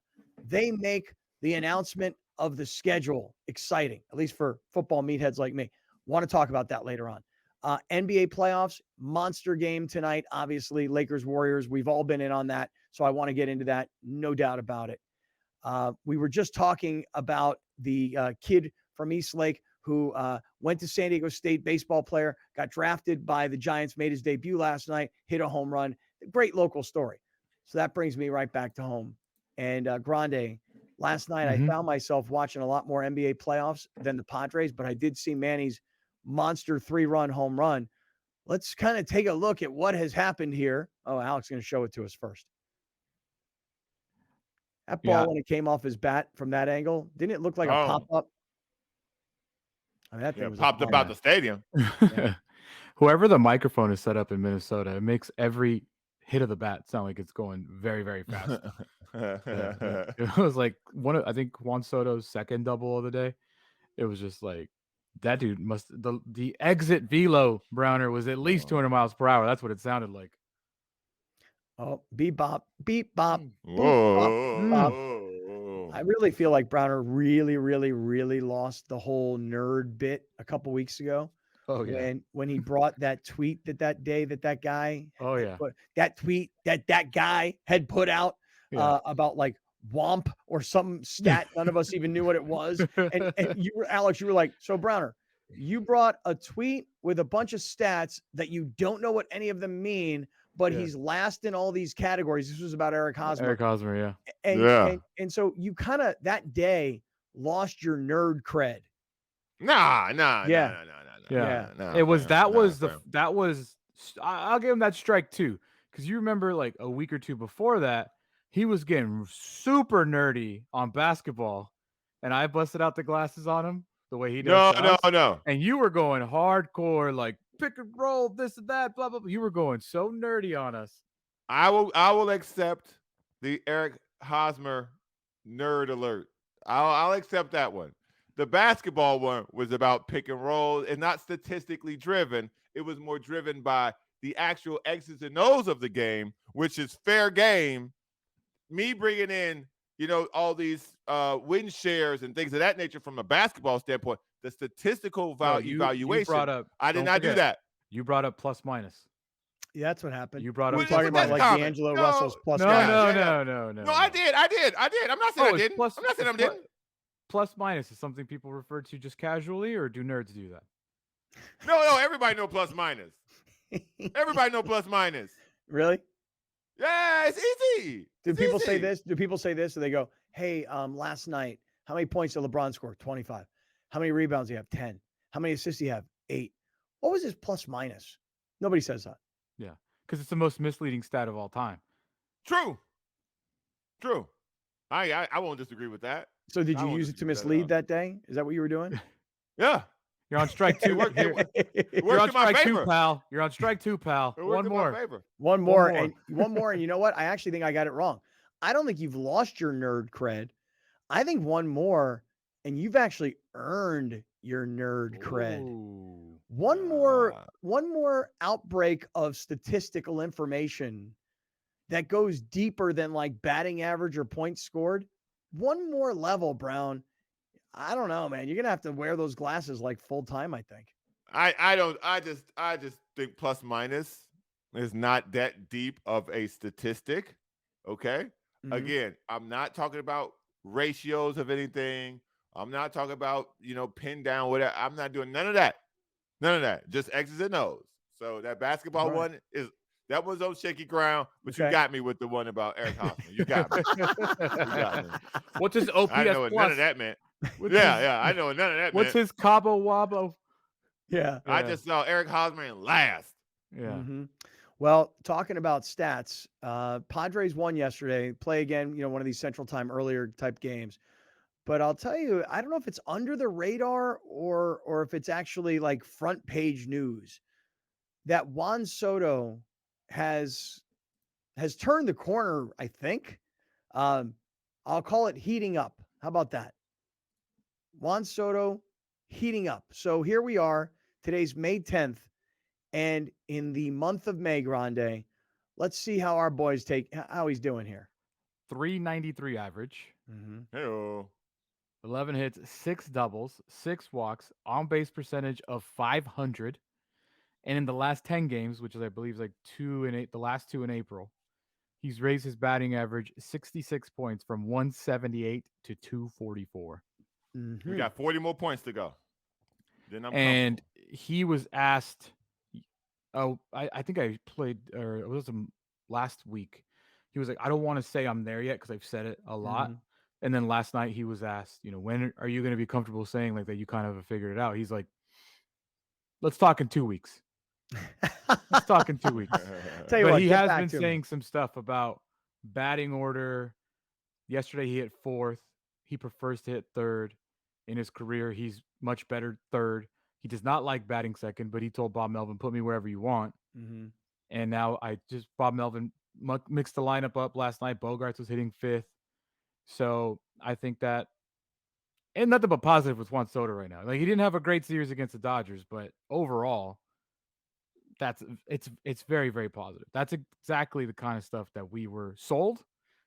They make the announcement of the schedule exciting, at least for football meatheads like me. Want to talk about that later on. NBA playoffs, monster game tonight. Obviously, Lakers, Warriors, we've all been in on that. So I want to get into that. No doubt about it. We were just talking about the kid from Eastlake who went to San Diego State, baseball player, got drafted by the Giants, made his debut last night, hit a home run. Great local story. So that brings me right back to home. And Grande, last night I found myself watching a lot more NBA playoffs than the Padres, but I did see Manny's monster 3-run home run. Let's kind of take a look at what has happened here. Oh, Alex is going to show it to us first. That ball, when it came off his bat from that angle, didn't it look like a pop-up? I mean, that thing was popped about the stadium. Yeah. Whoever the microphone is set up in Minnesota, it makes every hit of the bat sound like it's going very, very fast. It was like I think Juan Soto's second double of the day. It was just like that dude the exit velo Browner was at least 200 miles per hour. That's what it sounded like. Oh, beep bop, beep bop. Whoa. Bop. I really feel like Browner really, really, really lost the whole nerd bit a couple weeks ago. Oh yeah. When he brought that tweet that day that guy. Oh yeah. That tweet that guy had put out about like womp or some stat none of us even knew what it was. And you were Alex, you were like, so Browner, you brought a tweet with a bunch of stats that you don't know what any of them mean, but he's last in all these categories. This was about Eric Hosmer. Eric Hosmer, yeah. And so you kind of that day lost your nerd cred. Nah. It was I'll give him that strike too. Because you remember like a week or two before that, he was getting super nerdy on basketball, and I busted out the glasses on him the way he does. No. And you were going hardcore, like pick and roll, this and that, blah blah blah. You were going so nerdy on us. I will accept the Eric Hosmer nerd alert. I'll accept that one. The basketball one was about pick and roll and not statistically driven. It was more driven by the actual X's and O's of the game, which is fair game. Me bringing in, all these win shares and things of that nature from a basketball standpoint, the statistical evaluation. I did not do that. You brought up plus minus. Yeah, that's what happened. You brought up talking about like D'Angelo Russell's plus. No. No, I did. I'm not saying I didn't. I'm not saying I didn't. Plus minus is something people refer to just casually, or do nerds do that? No. Everybody know plus minus. Everybody know plus minus. Really? Yeah, it's easy. Do people say this? Do people say this? And they go, "Hey, last night, how many points did LeBron score? 25. How many rebounds do you have? 10. How many assists do you have? 8. What was his plus minus?" Nobody says that. Yeah, because it's the most misleading stat of all time. True. I won't disagree with that. So did you use it to mislead that day? Is that what you were doing? Yeah. You're on strike 2. You're on strike 2, pal. You're on strike 2, pal. One more. And you know what? I actually think I got it wrong. I don't think you've lost your nerd cred. I think one more, and you've actually earned your nerd cred. Ooh. One more outbreak of statistical information that goes deeper than like batting average or points scored. One more level, Brown. I don't know, man. You're gonna have to wear those glasses like full time, I think. I just think plus minus is not that deep of a statistic. Okay. Mm-hmm. Again, I'm not talking about ratios of anything. I'm not talking about, pin down, whatever. I'm not doing none of that. Just X's and O's. So that basketball one that was on shaky ground, but you got me with the one about Eric Hosmer. You got me. What's his OPS I know what plus? none of that meant. I know what none of that What's meant. his Cabo Wabo? Yeah. I just saw Eric Hosmer in last. Yeah. Mm-hmm. Well, talking about stats, Padres won yesterday. Play again, one of these Central Time earlier type games. But I'll tell you, I don't know if it's under the radar or if it's actually like front page news that Juan Soto has turned the corner, I think. I'll call it heating up. How about that? Juan Soto heating up. So here we are. Today's May 10th. And in the month of May, Grande, let's see how our boys how he's doing here. 393 average. Mm-hmm. Hey-o. 11 hits, 6 doubles, 6 walks, on-base percentage of .500. And in the last 10 games, which is, I believe, like 2 and 8, the last 2 in April, he's raised his batting average 66 points from 178 to 244. Mm-hmm. We got 40 more points to go. Then and he was asked, I think I played, or it was last week. He was like, I don't want to say I'm there yet because I've said it a lot. Mm-hmm. And then last night he was asked, when are you going to be comfortable saying like that you kind of have figured it out? He's like, let's talk in 2 weeks. Let's talk in 2 weeks. But he has been saying some stuff about batting order. Yesterday he hit 4th. He prefers to hit 3rd. in his career, he's much better third. He does not like batting second, but he told Bob Melvin, put me wherever you want. Mm-hmm. And now Bob Melvin mixed the lineup up last night. Bogarts was hitting fifth. So I think that, and nothing but positive with Juan Soto right now. Like, he didn't have a great series against the Dodgers, but overall, it's very, very positive. That's exactly the kind of stuff that we were sold,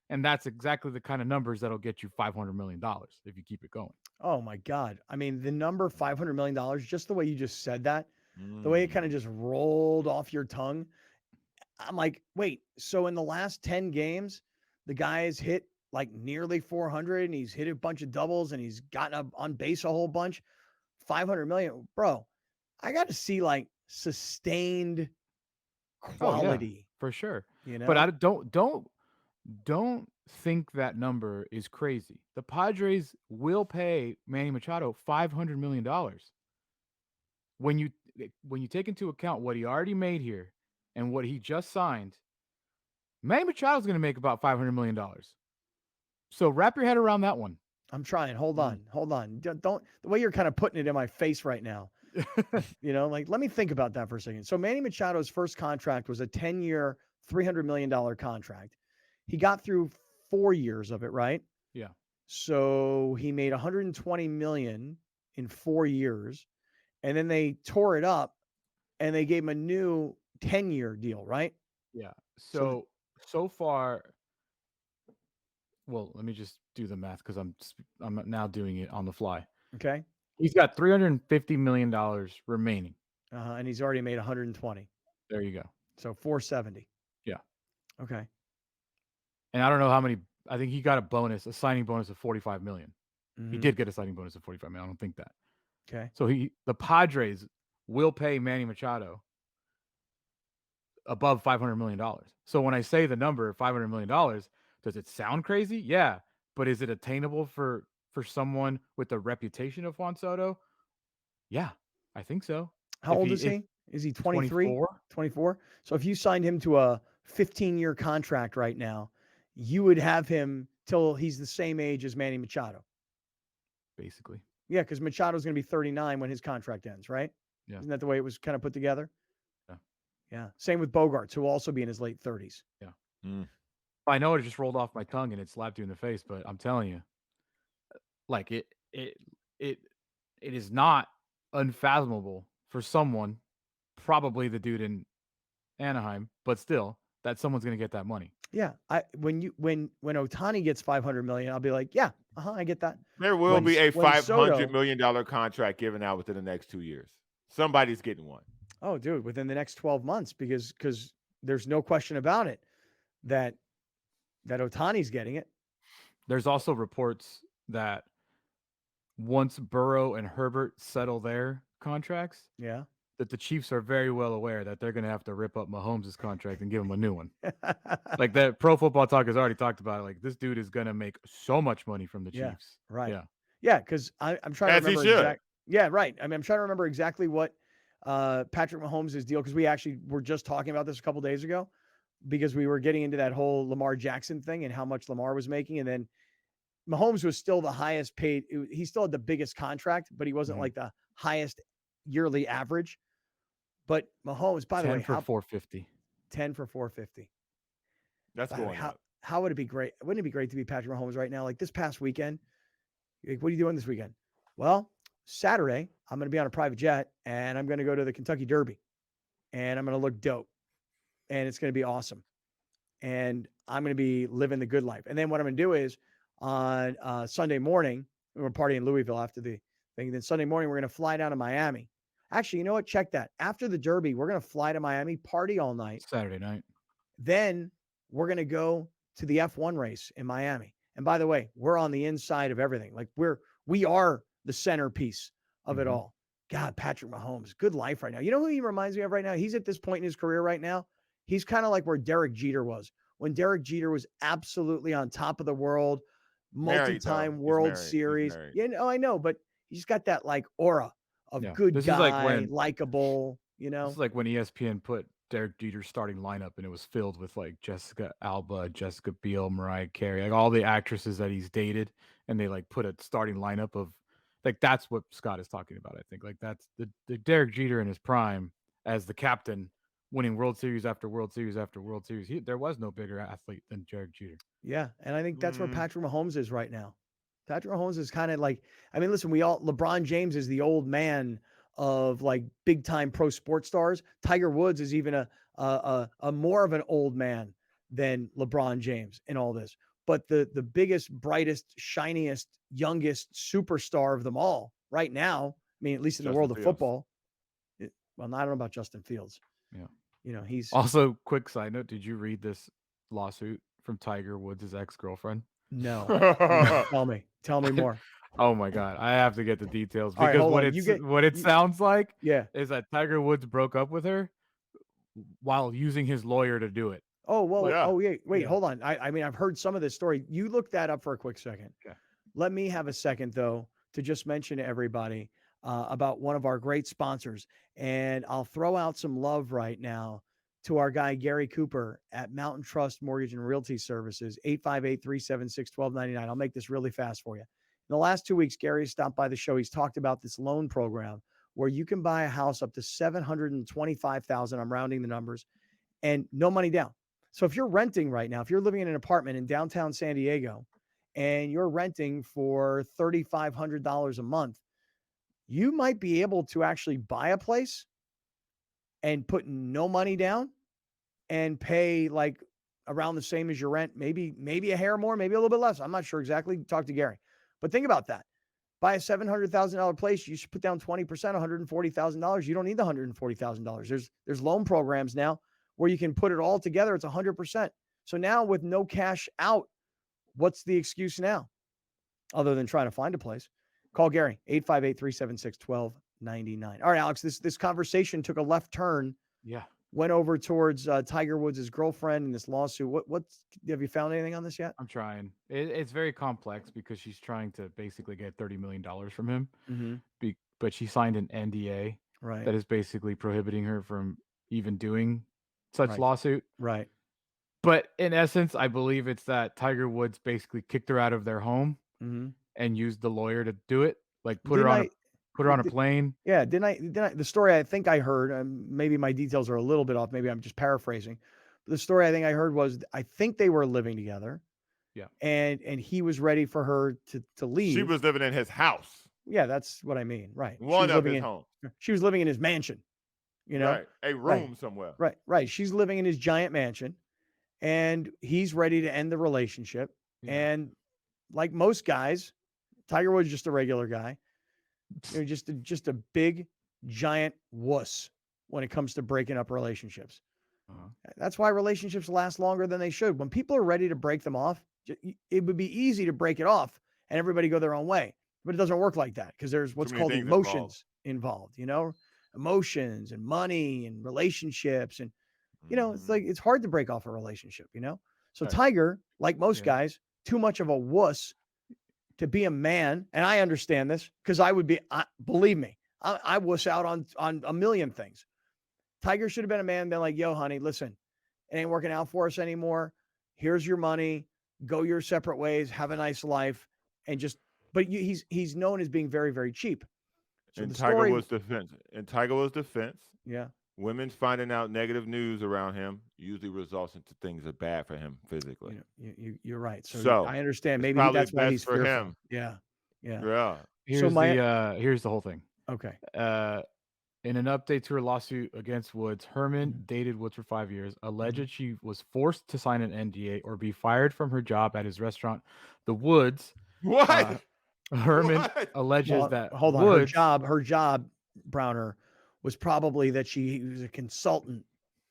and that's exactly the kind of numbers that'll get you $500 million if you keep it going. Oh my God. I mean, the number $500 million, just the way you just said that, the way it kind of just rolled off your tongue. I'm like, wait, so in the last 10 games, the guy has hit like nearly 400 and he's hit a bunch of doubles and he's gotten up on base a whole bunch. 500 million, bro. I got to see like sustained quality. Oh, yeah, for sure. You know, but I don't think that number is crazy. The Padres will pay Manny Machado $500 million. When you take into account what he already made here and what he just signed, Manny Machado is going to make about $500 million. So wrap your head around that one. I'm trying. Hold on. Don't the way you're kind of putting it in my face right now. Like, let me think about that for a second. So Manny Machado's first contract was a 10-year, $300 million contract. He got through 4 years of it, right? Yeah. So he made $120 million in 4 years, and then they tore it up, and they gave him a new 10-year deal, right? Yeah. So far, well, let me just do the math because I'm now doing it on the fly. Okay. He's got $350 million remaining. And he's already made 120. There you go. So 470. Yeah. Okay. And I don't know how many. I think he got a signing bonus of $45 million. Mm-hmm. He did get a signing bonus of $45 million. I don't think that. Okay. So the Padres will pay Manny Machado above $500 million. So when I say the number $500 million, does it sound crazy? Yeah. But is it attainable for someone with the reputation of Juan Soto? Yeah, I think so. How old is he? Is he 23? 24? So if you signed him to a 15-year contract right now, you would have him till he's the same age as Manny Machado. Basically. Yeah, because Machado's going to be 39 when his contract ends, right? Yeah. Isn't that the way it was kind of put together? Yeah. Yeah. Same with Bogarts, who will also be in his late 30s. Yeah. I know it just rolled off my tongue and it slapped you in the face, but I'm telling you, like it is not unfathomable for someone, probably the dude in Anaheim, but still, that someone's going to get that money. Yeah, when Ohtani gets $500 million, I'll be like, yeah, I get that. There will be a $500 million contract given out within the next 2 years. Somebody's getting one. Oh, dude, within the next 12 months, because there's no question about it that Ohtani's getting it. There's also reports that once Burrow and Herbert settle their contracts, that the Chiefs are very well aware that they're going to have to rip up Mahomes' contract and give him a new one. Like that Pro Football Talk has already talked about it. Like, this dude is going to make so much money from the Chiefs. Right. Yeah, because I'm trying to remember. Yeah, right. I mean, I'm trying to remember exactly what Patrick Mahomes' deal, because we actually were just talking about this a couple days ago, because we were getting into that whole Lamar Jackson thing and how much Lamar was making. And then Mahomes was still the highest paid. He still had the biggest contract, but he wasn't like the highest yearly average. But Mahomes, by the way, 10 for $450. 10 for $450. That's going up. How would it be great? Wouldn't it be great to be Patrick Mahomes right now? Like this past weekend, like, what are you doing this weekend? Well, Saturday, I'm going to be on a private jet and I'm going to go to the Kentucky Derby and I'm going to look dope and it's going to be awesome. And I'm going to be living the good life. And then what I'm going to do is on Sunday morning, we're partying in Louisville after the thing. Then Sunday morning, we're going to fly down to Miami. Actually, you know what? Check that. After the Derby, we're going to fly to Miami, party all night. Saturday night. Then we're going to go to the F1 race in Miami. And by the way, we're on the inside of everything. Like we are the centerpiece of it all. God, Patrick Mahomes, good life right now. You know who he reminds me of right now? He's at this point in his career right now. He's kind of like where Derek Jeter was. When Derek Jeter was absolutely on top of the world, multi-time World Series. Yeah, no, I know, but he's got that like aura of good guy, like likable, you know. This is like when ESPN put Derek Jeter's starting lineup and it was filled with like Jessica Alba, Jessica Biel, Mariah Carey, like all the actresses that he's dated, and they like put a starting lineup of Like that's what Scott is talking about. I think like that's the Derek Jeter in his prime as the captain, winning World Series after World Series after World Series. There was no bigger athlete than Derek Jeter. Yeah, and I think that's where Patrick Mahomes is right now. Patrick Mahomes is kind of like, I mean, listen, LeBron James is the old man of like big time pro sports stars. Tiger Woods is even a more of an old man than LeBron James in all this. But the biggest, brightest, shiniest, youngest superstar of them all right now, I mean, at least in the world of football. Well, I don't know about Justin Fields. Yeah. He's also, quick side note. Did you read this lawsuit from Tiger Woods' ex-girlfriend? No. Tell me more. Oh my God. I have to get the details because what it sounds like is that Tiger Woods broke up with her while using his lawyer to do it. Oh, well, wait, hold on. I mean, I've heard some of this story. You look that up for a quick second. Okay. Let me have a second, though, to just mention to everybody about one of our great sponsors. And I'll throw out some love right now to our guy, Gary Cooper at Mountain Trust Mortgage and Realty Services, 858-376-1299. I'll make this really fast for you. In the last 2 weeks, Gary stopped by the show. He's talked about this loan program where you can buy a house up to $725,000. I'm rounding the numbers, and no money down. So if you're renting right now, if you're living in an apartment in downtown San Diego and you're renting for $3,500 a month, you might be able to actually buy a place and put no money down and pay like around the same as your rent, maybe a hair more, maybe a little bit less. I'm not sure exactly. Talk to Gary. But think about that. Buy a $700,000 place, you should put down 20%, $140,000. You don't need the $140,000. There's loan programs now where you can put it all together. It's 100%. So now with no cash out, what's the excuse now? Other than trying to find a place. Call Gary, 858-376-1299. All right, Alex, this conversation took a left turn. Yeah. Went over towards Tiger Woods' girlfriend and this lawsuit. Have you found anything on this yet? I'm trying. It's very complex because she's trying to basically get $30 million from him. Mm-hmm. But she signed an NDA that is basically prohibiting her from even doing such lawsuit. Right. But in essence, I believe it's that Tiger Woods basically kicked her out of their home and used the lawyer to do it. Like put her on a plane. Yeah. Didn't I? The story I think I heard, maybe my details are a little bit off. Maybe I'm just paraphrasing. But the story I think I heard was, I think they were living together. Yeah. And he was ready for her to leave. She was living in his house. Yeah, that's what I mean. Right. One of his home. She was living in his mansion. Right. A room somewhere. Right. She's living in his giant mansion, and he's ready to end the relationship. Yeah. And like most guys, Tiger Woods just a regular guy. Just a big, giant wuss when it comes to breaking up relationships. That's why relationships last longer than they should. When people are ready to break them off, it would be easy to break it off and everybody go their own way. But it doesn't work like that because there's what's called emotions involved, emotions and money and relationships. And, it's like, it's hard to break off a relationship, So Tiger, like most guys, too much of a wuss to be a man. And I understand this because I would be, believe me, I wuss out on a million things. Tiger should have been a man, been like, yo, honey, listen, it ain't working out for us anymore. Here's your money. Go your separate ways. Have a nice life. And but he's known as being very, very cheap. So in Tiger Woods' defense, yeah, women finding out negative news around him usually results into things that are bad for him physically. You're right. So I understand. Maybe that's why he's for fearful. him. Yeah. Here's the whole thing. Okay. In an update to her lawsuit against Woods, Herman dated Woods for 5 years, alleged she was forced to sign an NDA or be fired from her job at his restaurant. The Woods. What? Herman alleges that hold on, Woods, her job, Browner, was probably that he was a consultant,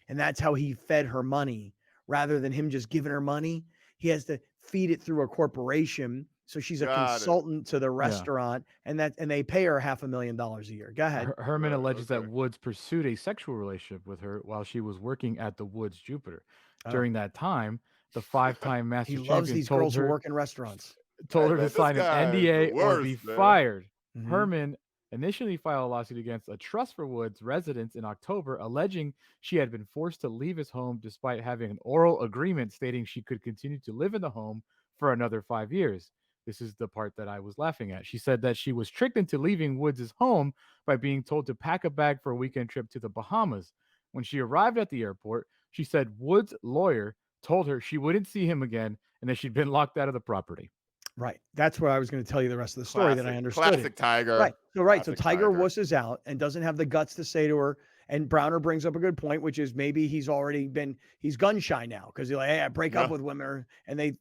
and that's how he fed her money rather than him just giving her money. He has to feed it through a corporation. So she's a consultant to the restaurant, and they pay her $500,000 a year. Go ahead. Herman alleges that Woods pursued a sexual relationship with her while she was working at the Woods Jupiter. During that time, the 5-time master he champion loves these girls who work in restaurants. Told her to sign an NDA or be fired. Mm-hmm. Herman initially filed a lawsuit against a trust for Woods residents in October, alleging she had been forced to leave his home despite having an oral agreement stating she could continue to live in the home for another 5 years. This is the part that I was laughing at. She said that she was tricked into leaving Woods' home by being told to pack a bag for a weekend trip to the Bahamas. When she arrived at the airport, she said Woods' lawyer told her she wouldn't see him again and that she'd been locked out of the property. Right. That's what I was going to tell you the rest of the story that I understood. Classic Tiger. Right. So Tiger Tiger wusses out and doesn't have the guts to say to her. And Browner brings up a good point, which is maybe he's gun shy now because he's like, hey, I break up with women and they,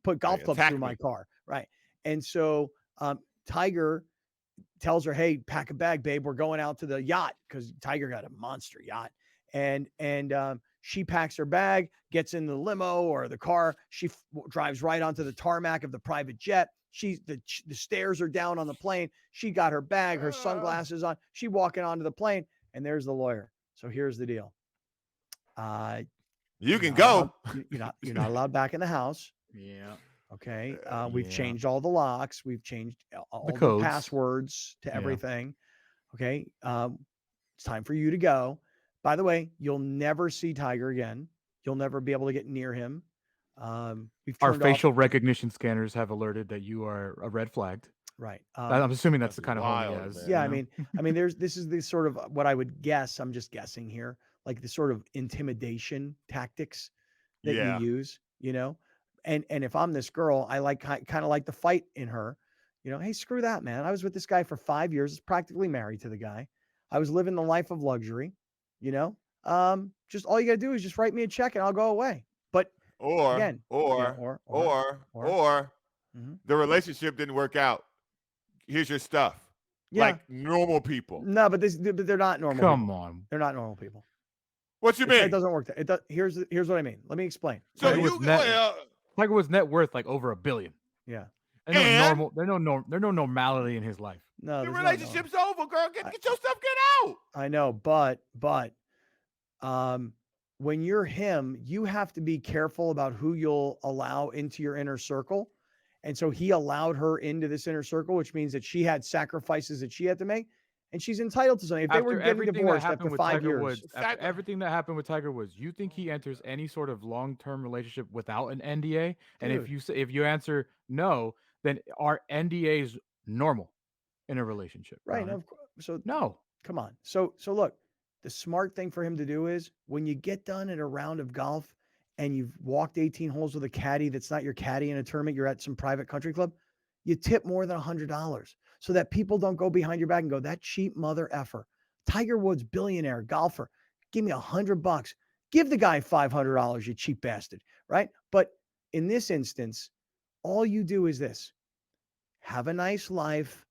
put golf clubs through my car. Right. And so Tiger tells her, hey, pack a bag, babe. We're going out to the yacht because Tiger got a monster yacht. And she packs her bag, gets in the limo or the car. She drives right onto the tarmac of the private jet. The stairs are down on the plane. She got her bag, her sunglasses on. She walking onto the plane, and there's the lawyer. So here's the deal. You can go. You're not allowed back in the house. Yeah. Okay. We've changed all the locks. We've changed all the passwords to everything. Okay. It's time for you to go. By the way, you'll never see Tiger again. You'll never be able to get near him. Our facial recognition scanners have alerted that you are a red flagged. Right. I'm assuming that's the kind of home he has. Yeah. Man. I mean, this is the sort of what I would guess. I'm just guessing here, like the sort of intimidation tactics that you use, and if I'm this girl, I kind of like the fight in her, hey, screw that, man. I was with this guy for 5 years, practically married to the guy. I was living the life of luxury, just all you got to do is just write me a check and I'll go away. But the relationship didn't work out. Here's your stuff. Yeah. Like normal people. No, but they're not normal. Come on. They're not normal people. What you mean? It doesn't work. Here's what I mean. Let me explain. So Tiger Woods' net worth like over $1 billion. Yeah. There's no normality in his life. No, your relationship's over, girl. Get your stuff. Get out. I know, but when you're him, you have to be careful about who you'll allow into your inner circle. And so he allowed her into this inner circle, which means that she had sacrifices that she had to make, and she's entitled to something. If they were getting divorced after 5 years, after everything that happened with Tiger Woods, you think he enters any sort of long-term relationship without an NDA? And if you answer no, then are NDAs normal in a relationship? Right. No, so no, come on. So look, the smart thing for him to do is when you get done at a round of golf and you've walked 18 holes with a caddy that's not your caddy in a tournament, you're at some private country club, you tip more than $100 so that people don't go behind your back and go, that cheap mother effer. Tiger Woods, billionaire golfer, give me $100. Give the guy $500, you cheap bastard, right? But in this instance, all you do is this. Have a nice life.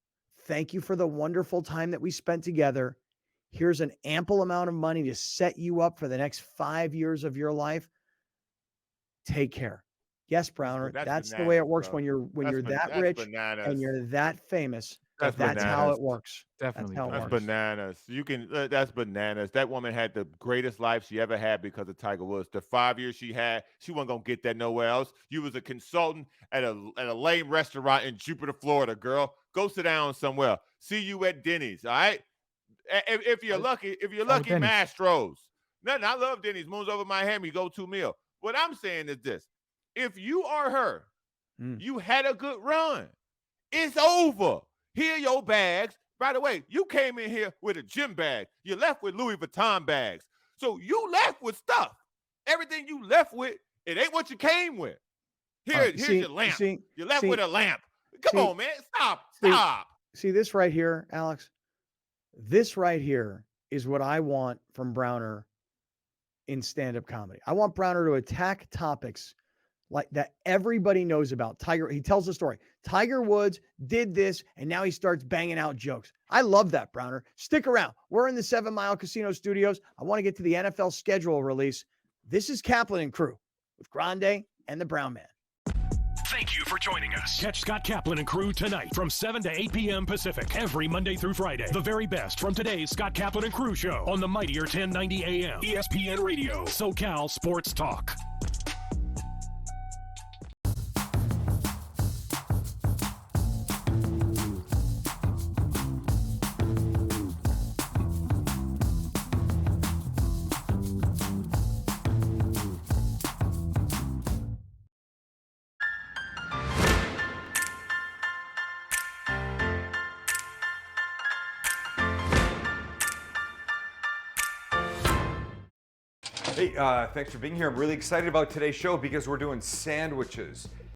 Thank you for the wonderful time that we spent together. Here's an ample amount of money to set you up for the next 5 years of your life. Take care. Yes, Browner. That's the way it works, bro. when you're that rich and you're that famous. That's how it works. Definitely. That's bananas. That's bananas. That woman had the greatest life she ever had because of Tiger Woods. The 5 years she had, she wasn't gonna get that nowhere else. You was a consultant at a lame restaurant in Jupiter, Florida, girl. Go sit down somewhere. See you at Denny's. All right. If you're lucky, Mastros. Nothing. I love Denny's. Moons over Miami. Go to meal. What I'm saying is this: if you are her, you had a good run. It's over. Here are your bags. By the way, you came in here with a gym bag. You left with Louis Vuitton bags. So you left with stuff. Everything you left with, it ain't what you came with. Here's your lamp. You left with a lamp. Come on, man. Stop. See this right here, Alex? This right here is what I want from Browner in stand-up comedy. I want Browner to attack topics like that everybody knows about. Tiger, he tells the story. Tiger Woods did this, and now he starts banging out jokes. I love that, Browner. Stick around. We're in the 7 Mile Casino studios. I want to get to the NFL schedule release. This is Kaplan and Crew with Grande and the Brown Man. Thank you for joining us. Catch Scott Kaplan and Crew tonight from 7 to 8 p.m. Pacific every Monday through Friday. The very best from today's Scott Kaplan and Crew show on the mightier 1090 AM ESPN Radio, SoCal Sports Talk. Hey, thanks for being here. I'm really excited about today's show because we're doing sandwiches.